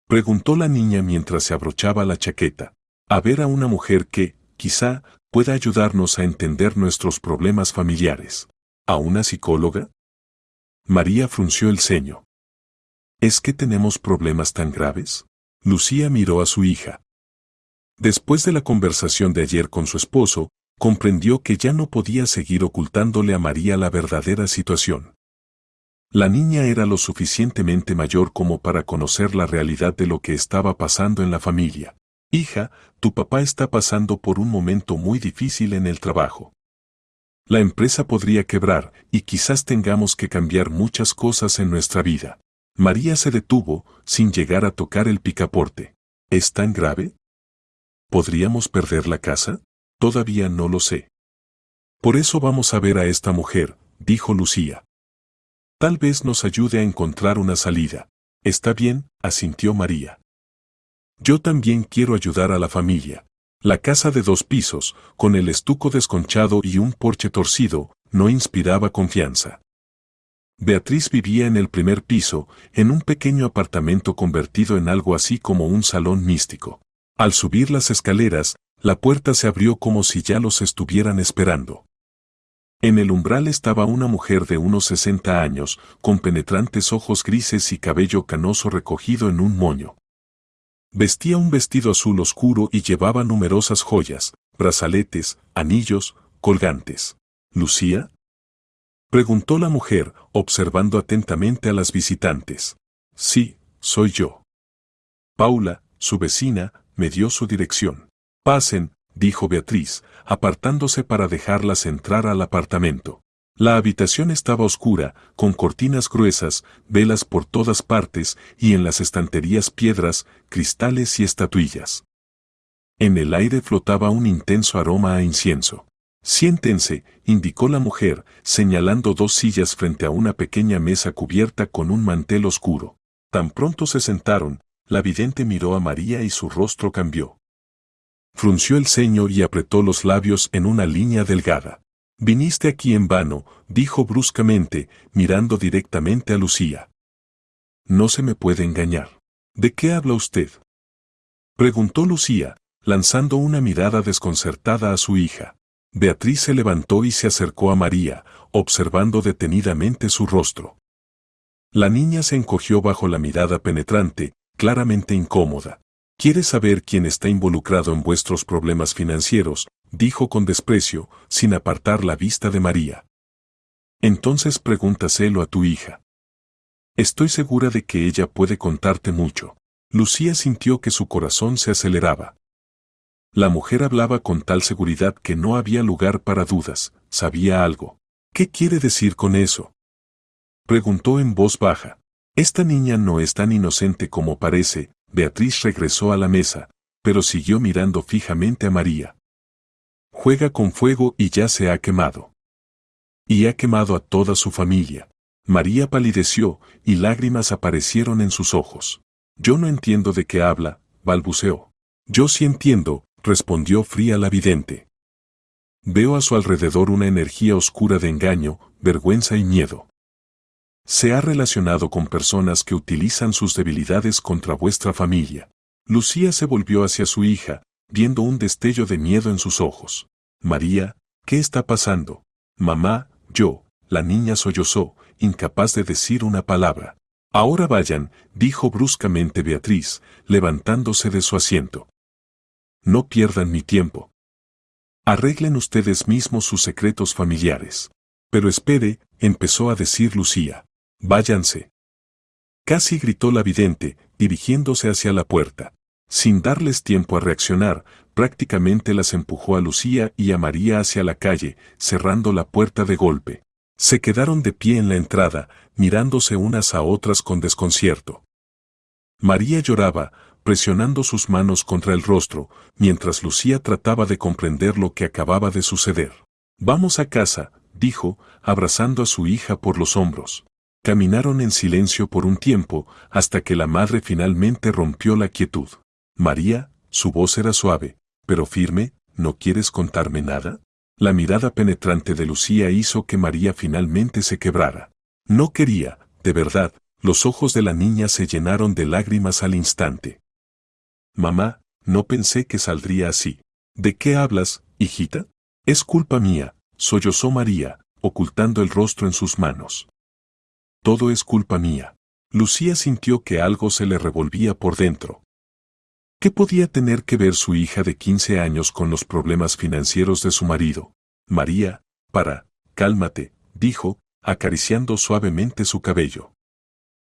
Preguntó la niña mientras se abrochaba la chaqueta. A ver a una mujer que, quizá, pueda ayudarnos a entender nuestros problemas familiares. ¿A una psicóloga? María frunció el ceño. ¿Es que tenemos problemas tan graves? Lucía miró a su hija. Después de la conversación de ayer con su esposo, comprendió que ya no podía seguir ocultándole a María la verdadera situación. La niña era lo suficientemente mayor como para conocer la realidad de lo que estaba pasando en la familia. Hija, tu papá está pasando por un momento muy difícil en el trabajo. La empresa podría quebrar, y quizás tengamos que cambiar muchas cosas en nuestra vida. María se detuvo, sin llegar a tocar el picaporte. ¿Es tan grave? ¿Podríamos perder la casa? Todavía no lo sé. Por eso vamos a ver a esta mujer, dijo Lucía. Tal vez nos ayude a encontrar una salida. Está bien, asintió María. Yo también quiero ayudar a la familia. La casa de 2 pisos, con el estuco desconchado y un porche torcido, no inspiraba confianza. Beatriz vivía en el primer piso, en un pequeño apartamento convertido en algo así como un salón místico. Al subir las escaleras, la puerta se abrió como si ya los estuvieran esperando. En el umbral estaba una mujer de unos 60 años, con penetrantes ojos grises y cabello canoso recogido en un moño. Vestía un vestido azul oscuro y llevaba numerosas joyas, brazaletes, anillos, colgantes. ¿Lucía?, preguntó la mujer, observando atentamente a las visitantes. Sí, soy yo. Paula, su vecina, me dio su dirección. Pasen, dijo Beatriz, apartándose para dejarlas entrar al apartamento. La habitación estaba oscura, con cortinas gruesas, velas por todas partes y en las estanterías piedras, cristales y estatuillas. En el aire flotaba un intenso aroma a incienso. Siéntense, indicó la mujer, señalando 2 sillas frente a una pequeña mesa cubierta con un mantel oscuro. Tan pronto se sentaron, la vidente miró a María y su rostro cambió. Frunció el ceño y apretó los labios en una línea delgada. Viniste aquí en vano, dijo bruscamente, mirando directamente a Lucía. No se me puede engañar. ¿De qué habla usted?, preguntó Lucía, lanzando una mirada desconcertada a su hija. Beatriz se levantó y se acercó a María, observando detenidamente su rostro. La niña se encogió bajo la mirada penetrante, claramente incómoda. ¿Quieres saber quién está involucrado en vuestros problemas financieros?, dijo con desprecio, sin apartar la vista de María. Entonces pregúntaselo a tu hija. Estoy segura de que ella puede contarte mucho. Lucía sintió que su corazón se aceleraba. La mujer hablaba con tal seguridad que no había lugar para dudas, sabía algo. ¿Qué quiere decir con eso?, preguntó en voz baja. Esta niña no es tan inocente como parece. Beatriz regresó a la mesa, pero siguió mirando fijamente a María. Juega con fuego y ya se ha quemado. Y ha quemado a toda su familia. María palideció y lágrimas aparecieron en sus ojos. Yo no entiendo de qué habla, balbuceó. Yo sí entiendo, respondió fría la vidente. Veo a su alrededor una energía oscura de engaño, vergüenza y miedo. Se ha relacionado con personas que utilizan sus debilidades contra vuestra familia. Lucía se volvió hacia su hija, viendo un destello de miedo en sus ojos. María, ¿qué está pasando? Mamá, la niña sollozó, incapaz de decir una palabra. Ahora vayan, dijo bruscamente Beatriz, levantándose de su asiento. No pierdan mi tiempo. Arreglen ustedes mismos sus secretos familiares. Pero espere, empezó a decir Lucía. Váyanse. Casi gritó la vidente, dirigiéndose hacia la puerta. Sin darles tiempo a reaccionar, prácticamente las empujó a Lucía y a María hacia la calle, cerrando la puerta de golpe. Se quedaron de pie en la entrada, mirándose unas a otras con desconcierto. María lloraba, presionando sus manos contra el rostro, mientras Lucía trataba de comprender lo que acababa de suceder. Vamos a casa, dijo, abrazando a su hija por los hombros. Caminaron en silencio por un tiempo, hasta que la madre finalmente rompió la quietud. María, su voz era suave, pero firme, ¿no quieres contarme nada? La mirada penetrante de Lucía hizo que María finalmente se quebrara. No quería, de verdad, los ojos de la niña se llenaron de lágrimas al instante. Mamá, no pensé que saldría así. ¿De qué hablas, hijita? Es culpa mía, sollozó María, ocultando el rostro en sus manos. Todo es culpa mía. Lucía sintió que algo se le revolvía por dentro. ¿Qué podía tener que ver su hija de 15 años con los problemas financieros de su marido? María, cálmate, dijo, acariciando suavemente su cabello.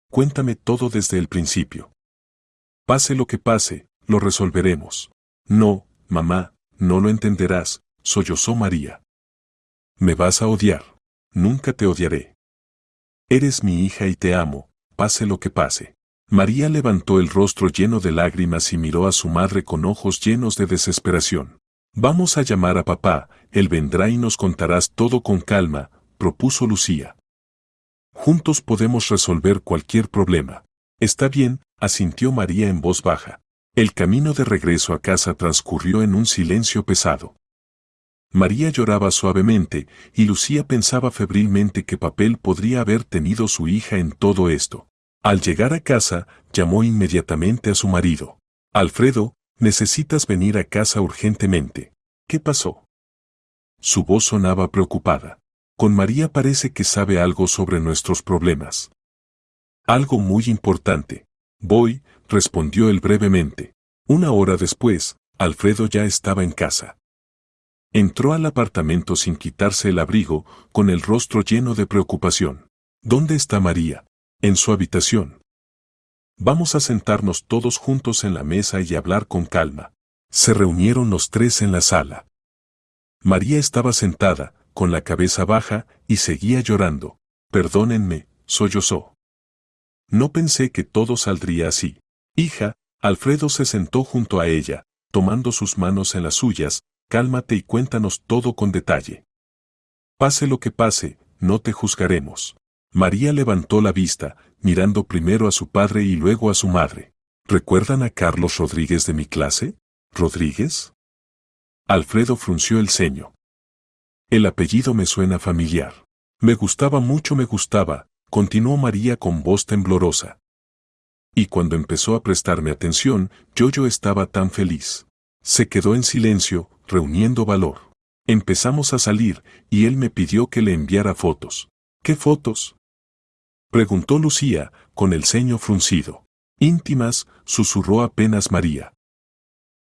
Cuéntame todo desde el principio. Pase lo que pase, lo resolveremos. No, mamá, no lo entenderás, sollozó María. Me vas a odiar. Nunca te odiaré. Eres mi hija y te amo, pase lo que pase. María levantó el rostro lleno de lágrimas y miró a su madre con ojos llenos de desesperación. Vamos a llamar a papá, él vendrá y nos contarás todo con calma, propuso Lucía. Juntos podemos resolver cualquier problema. Está bien, asintió María en voz baja. El camino de regreso a casa transcurrió en un silencio pesado. María lloraba suavemente, y Lucía pensaba febrilmente qué papel podría haber tenido su hija en todo esto. Al llegar a casa, llamó inmediatamente a su marido. Alfredo, necesitas venir a casa urgentemente. ¿Qué pasó? Su voz sonaba preocupada. Con María parece que sabe algo sobre nuestros problemas. Algo muy importante. Voy, respondió él brevemente. Una hora después, Alfredo ya estaba en casa. Entró al apartamento sin quitarse el abrigo, con el rostro lleno de preocupación. ¿Dónde está María? En su habitación. Vamos a sentarnos todos juntos en la mesa y hablar con calma. Se reunieron los tres en la sala. María estaba sentada, con la cabeza baja, y seguía llorando. Perdónenme, sollozó. No pensé que todo saldría así. Hija, Alfredo se sentó junto a ella, tomando sus manos en las suyas. Cálmate y cuéntanos todo con detalle. Pase lo que pase, no te juzgaremos. María levantó la vista, mirando primero a su padre y luego a su madre. ¿Recuerdan a Carlos Rodríguez de mi clase? ¿Rodríguez? Alfredo frunció el ceño. El apellido me suena familiar. Me gustaba mucho, continuó María con voz temblorosa. Y cuando empezó a prestarme atención, yo estaba tan feliz. Se quedó en silencio, reuniendo valor. Empezamos a salir, y él me pidió que le enviara fotos. ¿Qué fotos? Preguntó Lucía, con el ceño fruncido. Íntimas, susurró apenas María.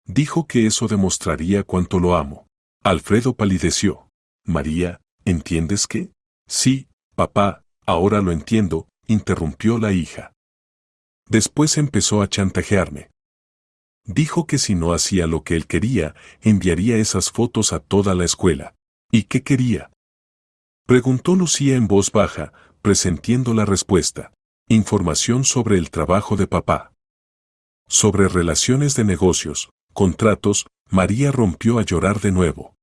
Dijo que eso demostraría cuánto lo amo. Alfredo palideció. María, ¿entiendes qué? Sí, papá, ahora lo entiendo, interrumpió la hija. Después empezó a chantajearme. Dijo que si no hacía lo que él quería, enviaría esas fotos a toda la escuela. ¿Y qué quería? Preguntó Lucía en voz baja, presintiendo la respuesta. Información sobre el trabajo de papá. Sobre relaciones de negocios, contratos, María rompió a llorar de nuevo.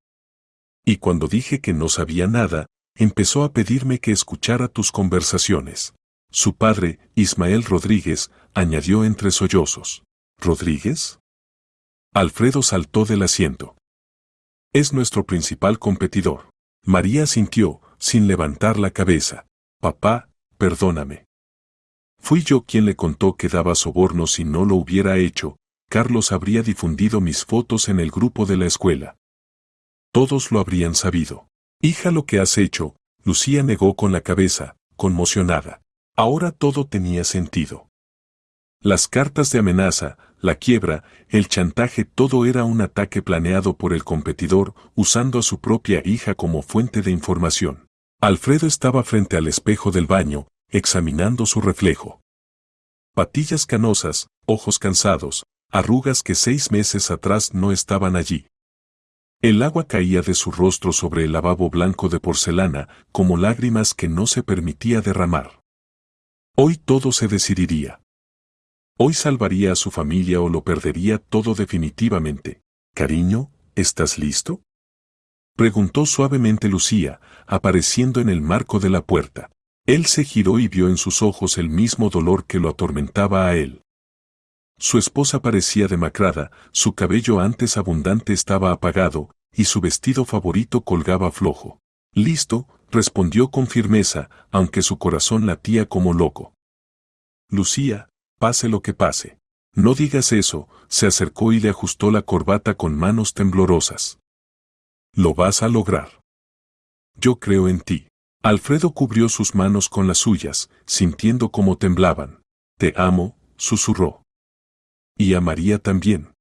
Y cuando dije que no sabía nada, empezó a pedirme que escuchara tus conversaciones. Su padre, Ismael Rodríguez, añadió entre sollozos. ¿Rodríguez? Alfredo saltó del asiento. Es nuestro principal competidor. María asintió, sin levantar la cabeza. Papá, perdóname. Fui yo quien le contó que daba sobornos. Si no lo hubiera hecho, Carlos habría difundido mis fotos en el grupo de la escuela. Todos lo habrían sabido. Hija, lo que has hecho, Lucía negó con la cabeza, conmocionada. Ahora todo tenía sentido. Las cartas de amenaza, la quiebra, el chantaje, todo era un ataque planeado por el competidor, usando a su propia hija como fuente de información. Alfredo estaba frente al espejo del baño, examinando su reflejo. Patillas canosas, ojos cansados, arrugas que 6 meses atrás no estaban allí. El agua caía de su rostro sobre el lavabo blanco de porcelana, como lágrimas que no se permitía derramar. Hoy todo se decidiría. Hoy salvaría a su familia o lo perdería todo definitivamente. Cariño, ¿estás listo? Preguntó suavemente Lucía, apareciendo en el marco de la puerta. Él se giró y vio en sus ojos el mismo dolor que lo atormentaba a él. Su esposa parecía demacrada, su cabello antes abundante estaba apagado, y su vestido favorito colgaba flojo. Listo, respondió con firmeza, aunque su corazón latía como loco. Lucía, pase lo que pase. No digas eso, se acercó y le ajustó la corbata con manos temblorosas. Lo vas a lograr. Yo creo en ti. Alfredo cubrió sus manos con las suyas, sintiendo cómo temblaban. Te amo, susurró. Y a María también.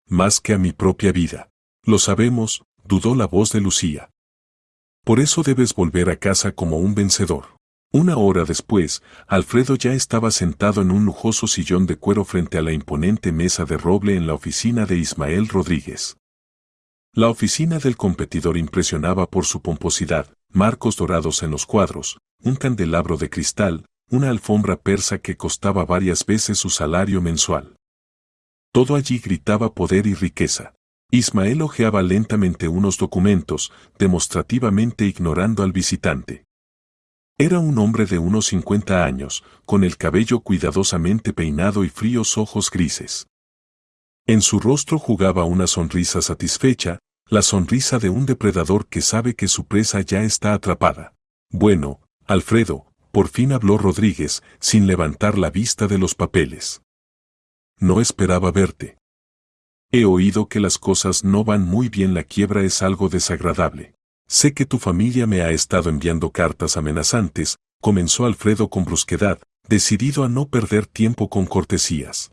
Más que a mi propia vida. Lo sabemos, dudó la voz de Lucía. Por eso debes volver a casa como un vencedor. Una hora después, Alfredo ya estaba sentado en un lujoso sillón de cuero frente a la imponente mesa de roble en la oficina de Ismael Rodríguez. La oficina del competidor impresionaba por su pomposidad, marcos dorados en los cuadros, un candelabro de cristal, una alfombra persa que costaba varias veces su salario mensual. Todo allí gritaba poder y riqueza. Ismael hojeaba lentamente unos documentos, demostrativamente ignorando al visitante. Era un hombre de unos 50 años, con el cabello cuidadosamente peinado y fríos ojos grises. En su rostro jugaba una sonrisa satisfecha, la sonrisa de un depredador que sabe que su presa ya está atrapada. Bueno, Alfredo, por fin habló Rodríguez, sin levantar la vista de los papeles. No esperaba verte. He oído que las cosas no van muy bien, la quiebra es algo desagradable. Sé que tu familia me ha estado enviando cartas amenazantes, comenzó Alfredo con brusquedad, decidido a no perder tiempo con cortesías.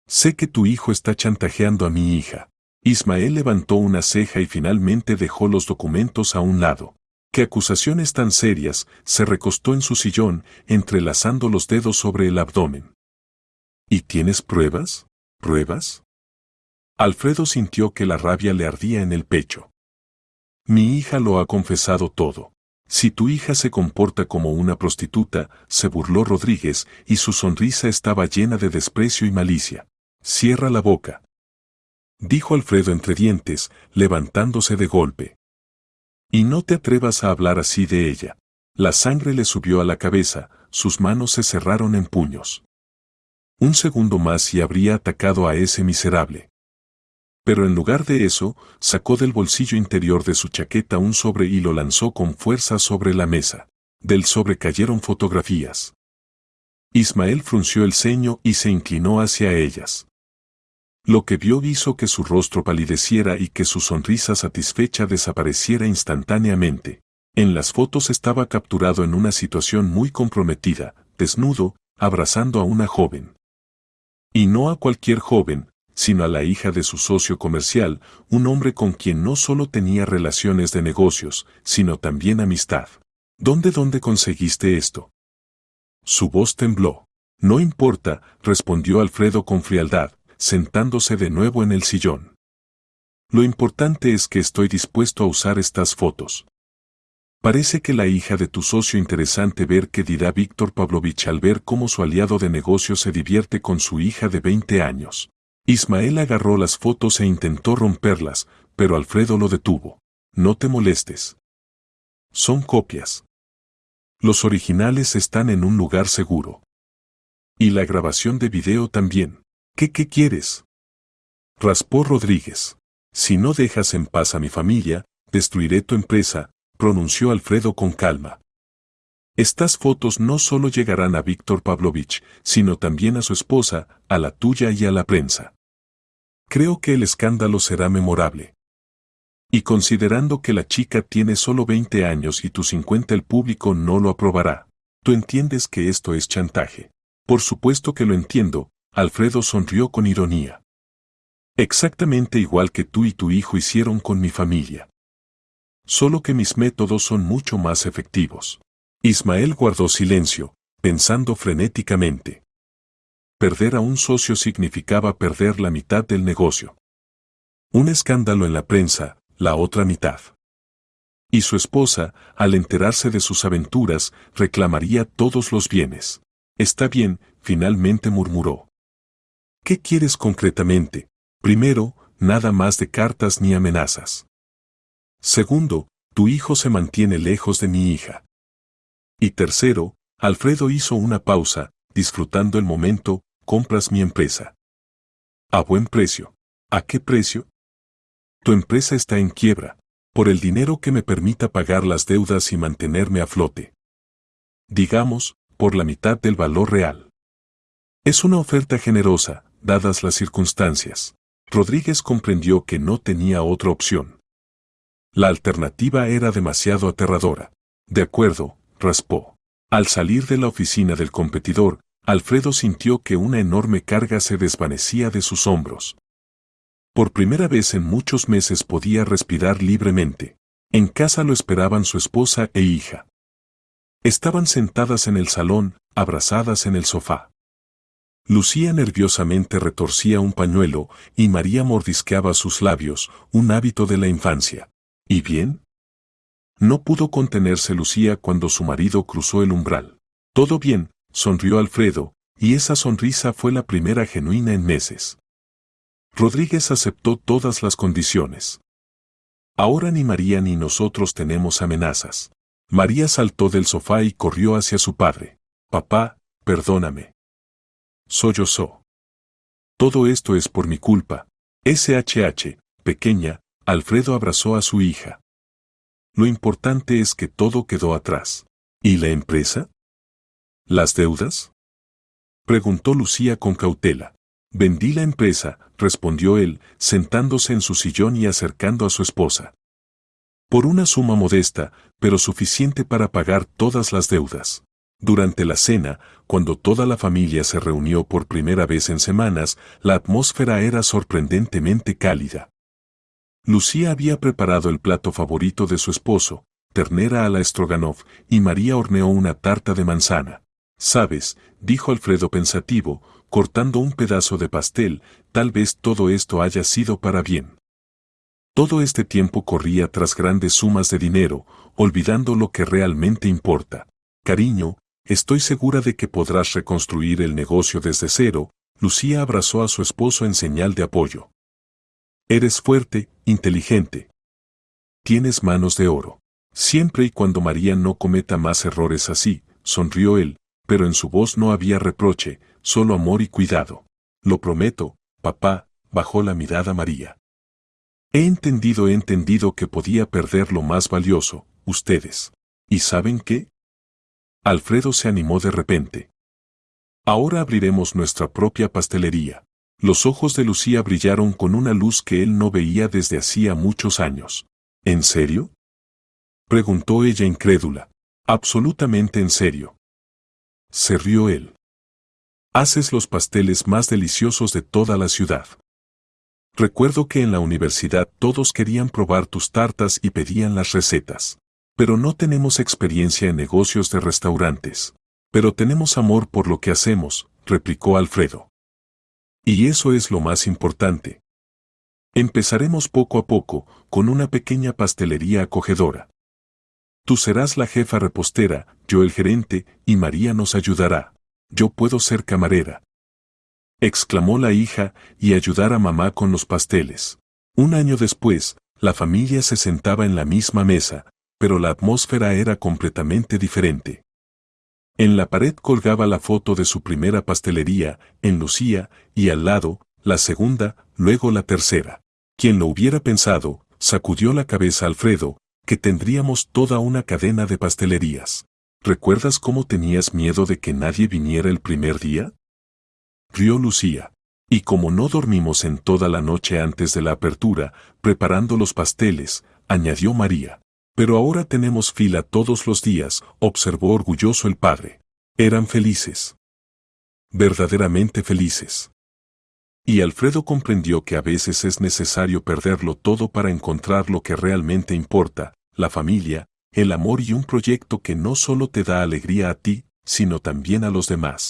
Sé que tu hijo está chantajeando a mi hija. Ismael levantó una ceja y finalmente dejó los documentos a un lado. ¡Qué acusaciones tan serias! Se recostó en su sillón, entrelazando los dedos sobre el abdomen. ¿Y tienes pruebas? ¿Pruebas? Alfredo sintió que la rabia le ardía en el pecho. Mi hija lo ha confesado todo. Si tu hija se comporta como una prostituta, se burló Rodríguez, y su sonrisa estaba llena de desprecio y malicia. Cierra la boca, dijo Alfredo entre dientes, levantándose de golpe. Y no te atrevas a hablar así de ella. La sangre le subió a la cabeza, sus manos se cerraron en puños. Un segundo más y habría atacado a ese miserable. Pero en lugar de eso, sacó del bolsillo interior de su chaqueta un sobre y lo lanzó con fuerza sobre la mesa. Del sobre cayeron fotografías. Ismael frunció el ceño y se inclinó hacia ellas. Lo que vio hizo que su rostro palideciera y que su sonrisa satisfecha desapareciera instantáneamente. En las fotos estaba capturado en una situación muy comprometida, desnudo, abrazando a una joven. Y no a cualquier joven, sino a la hija de su socio comercial, un hombre con quien no solo tenía relaciones de negocios, sino también amistad. ¿Dónde conseguiste esto? Su voz tembló. No importa, respondió Alfredo con frialdad, sentándose de nuevo en el sillón. Lo importante es que estoy dispuesto a usar estas fotos. Parece que la hija de tu socio interesante ver qué dirá Víctor Pavlovich al ver cómo su aliado de negocio se divierte con su hija de 20 años. Ismael agarró las fotos e intentó romperlas, pero Alfredo lo detuvo. No te molestes. Son copias. Los originales están en un lugar seguro. Y la grabación de video también. ¿Qué quieres? Raspó Rodríguez. Si no dejas en paz a mi familia, destruiré tu empresa, pronunció Alfredo con calma. Estas fotos no solo llegarán a Víctor Pavlovich, sino también a su esposa, a la tuya y a la prensa. Creo que el escándalo será memorable. Y considerando que la chica tiene solo 20 años y tú 50, el público no lo aprobará. ¿Tú entiendes que esto es chantaje? Por supuesto que lo entiendo, Alfredo sonrió con ironía. Exactamente igual que tú y tu hijo hicieron con mi familia. Solo que mis métodos son mucho más efectivos. Ismael guardó silencio, pensando frenéticamente. Perder a un socio significaba perder la mitad del negocio. Un escándalo en la prensa, la otra mitad. Y su esposa, al enterarse de sus aventuras, reclamaría todos los bienes. Está bien, finalmente murmuró. ¿Qué quieres concretamente? Primero, nada más de cartas ni amenazas. Segundo, tu hijo se mantiene lejos de mi hija. Y tercero, Alfredo hizo una pausa, disfrutando el momento, compras mi empresa. A buen precio. ¿A qué precio? Tu empresa está en quiebra, por el dinero que me permita pagar las deudas y mantenerme a flote. Digamos, por la mitad del valor real. Es una oferta generosa, dadas las circunstancias. Rodríguez comprendió que no tenía otra opción. La alternativa era demasiado aterradora. De acuerdo, raspó. Al salir de la oficina del competidor, Alfredo sintió que una enorme carga se desvanecía de sus hombros. Por primera vez en muchos meses podía respirar libremente. En casa lo esperaban su esposa e hija. Estaban sentadas en el salón, abrazadas en el sofá. Lucía nerviosamente retorcía un pañuelo y María mordisqueaba sus labios, un hábito de la infancia. ¿Y bien? No pudo contenerse Lucía cuando su marido cruzó el umbral. Todo bien, sonrió Alfredo, y esa sonrisa fue la primera genuina en meses. Rodríguez aceptó todas las condiciones. Ahora ni María ni nosotros tenemos amenazas. María saltó del sofá y corrió hacia su padre. Papá, perdóname. Sollozó. Todo esto es por mi culpa. SHH, pequeña, Alfredo abrazó a su hija. Lo importante es que todo quedó atrás. ¿Y la empresa? ¿Las deudas? Preguntó Lucía con cautela. Vendí la empresa, respondió él, sentándose en su sillón y acercando a su esposa. Por una suma modesta, pero suficiente para pagar todas las deudas. Durante la cena, cuando toda la familia se reunió por primera vez en semanas, la atmósfera era sorprendentemente cálida. Lucía había preparado el plato favorito de su esposo, ternera a la Stroganov, y María horneó una tarta de manzana. «¿Sabes?», dijo Alfredo pensativo, cortando un pedazo de pastel, «tal vez todo esto haya sido para bien». Todo este tiempo corría tras grandes sumas de dinero, olvidando lo que realmente importa. «Cariño, estoy segura de que podrás reconstruir el negocio desde cero», Lucía abrazó a su esposo en señal de apoyo. «Eres fuerte, inteligente. Tienes manos de oro. Siempre y cuando María no cometa más errores así», sonrió él, pero en su voz no había reproche, solo amor y cuidado. «Lo prometo, papá», bajó la mirada María. He entendido que podía perder lo más valioso, ustedes. ¿Y saben qué?». Alfredo se animó de repente. «Ahora abriremos nuestra propia pastelería». Los ojos de Lucía brillaron con una luz que él no veía desde hacía muchos años. ¿En serio?, preguntó ella incrédula. «Absolutamente en serio». Se rió él. «Haces los pasteles más deliciosos de toda la ciudad. Recuerdo que en la universidad todos querían probar tus tartas y pedían las recetas. Pero no tenemos experiencia en negocios de restaurantes. Pero tenemos amor por lo que hacemos», replicó Alfredo. «Y eso es lo más importante. Empezaremos poco a poco, con una pequeña pastelería acogedora. Tú serás la jefa repostera, yo el gerente, y María nos ayudará. Yo puedo ser camarera», exclamó la hija, «y ayudar a mamá con los pasteles». Un año después, la familia se sentaba en la misma mesa, pero la atmósfera era completamente diferente. En la pared colgaba la foto de su primera pastelería, en Lucía, y al lado, la segunda, luego la tercera. «¿Quién lo hubiera pensado?», sacudió la cabeza Alfredo, «que tendríamos toda una cadena de pastelerías. ¿Recuerdas cómo tenías miedo de que nadie viniera el primer día?». Rió Lucía. «Y como no dormimos en toda la noche antes de la apertura, preparando los pasteles», añadió María. «Pero ahora tenemos fila todos los días», observó orgulloso el padre. Eran felices. Verdaderamente felices. Y Alfredo comprendió que a veces es necesario perderlo todo para encontrar lo que realmente importa, la familia, el amor y un proyecto que no solo te da alegría a ti, sino también a los demás.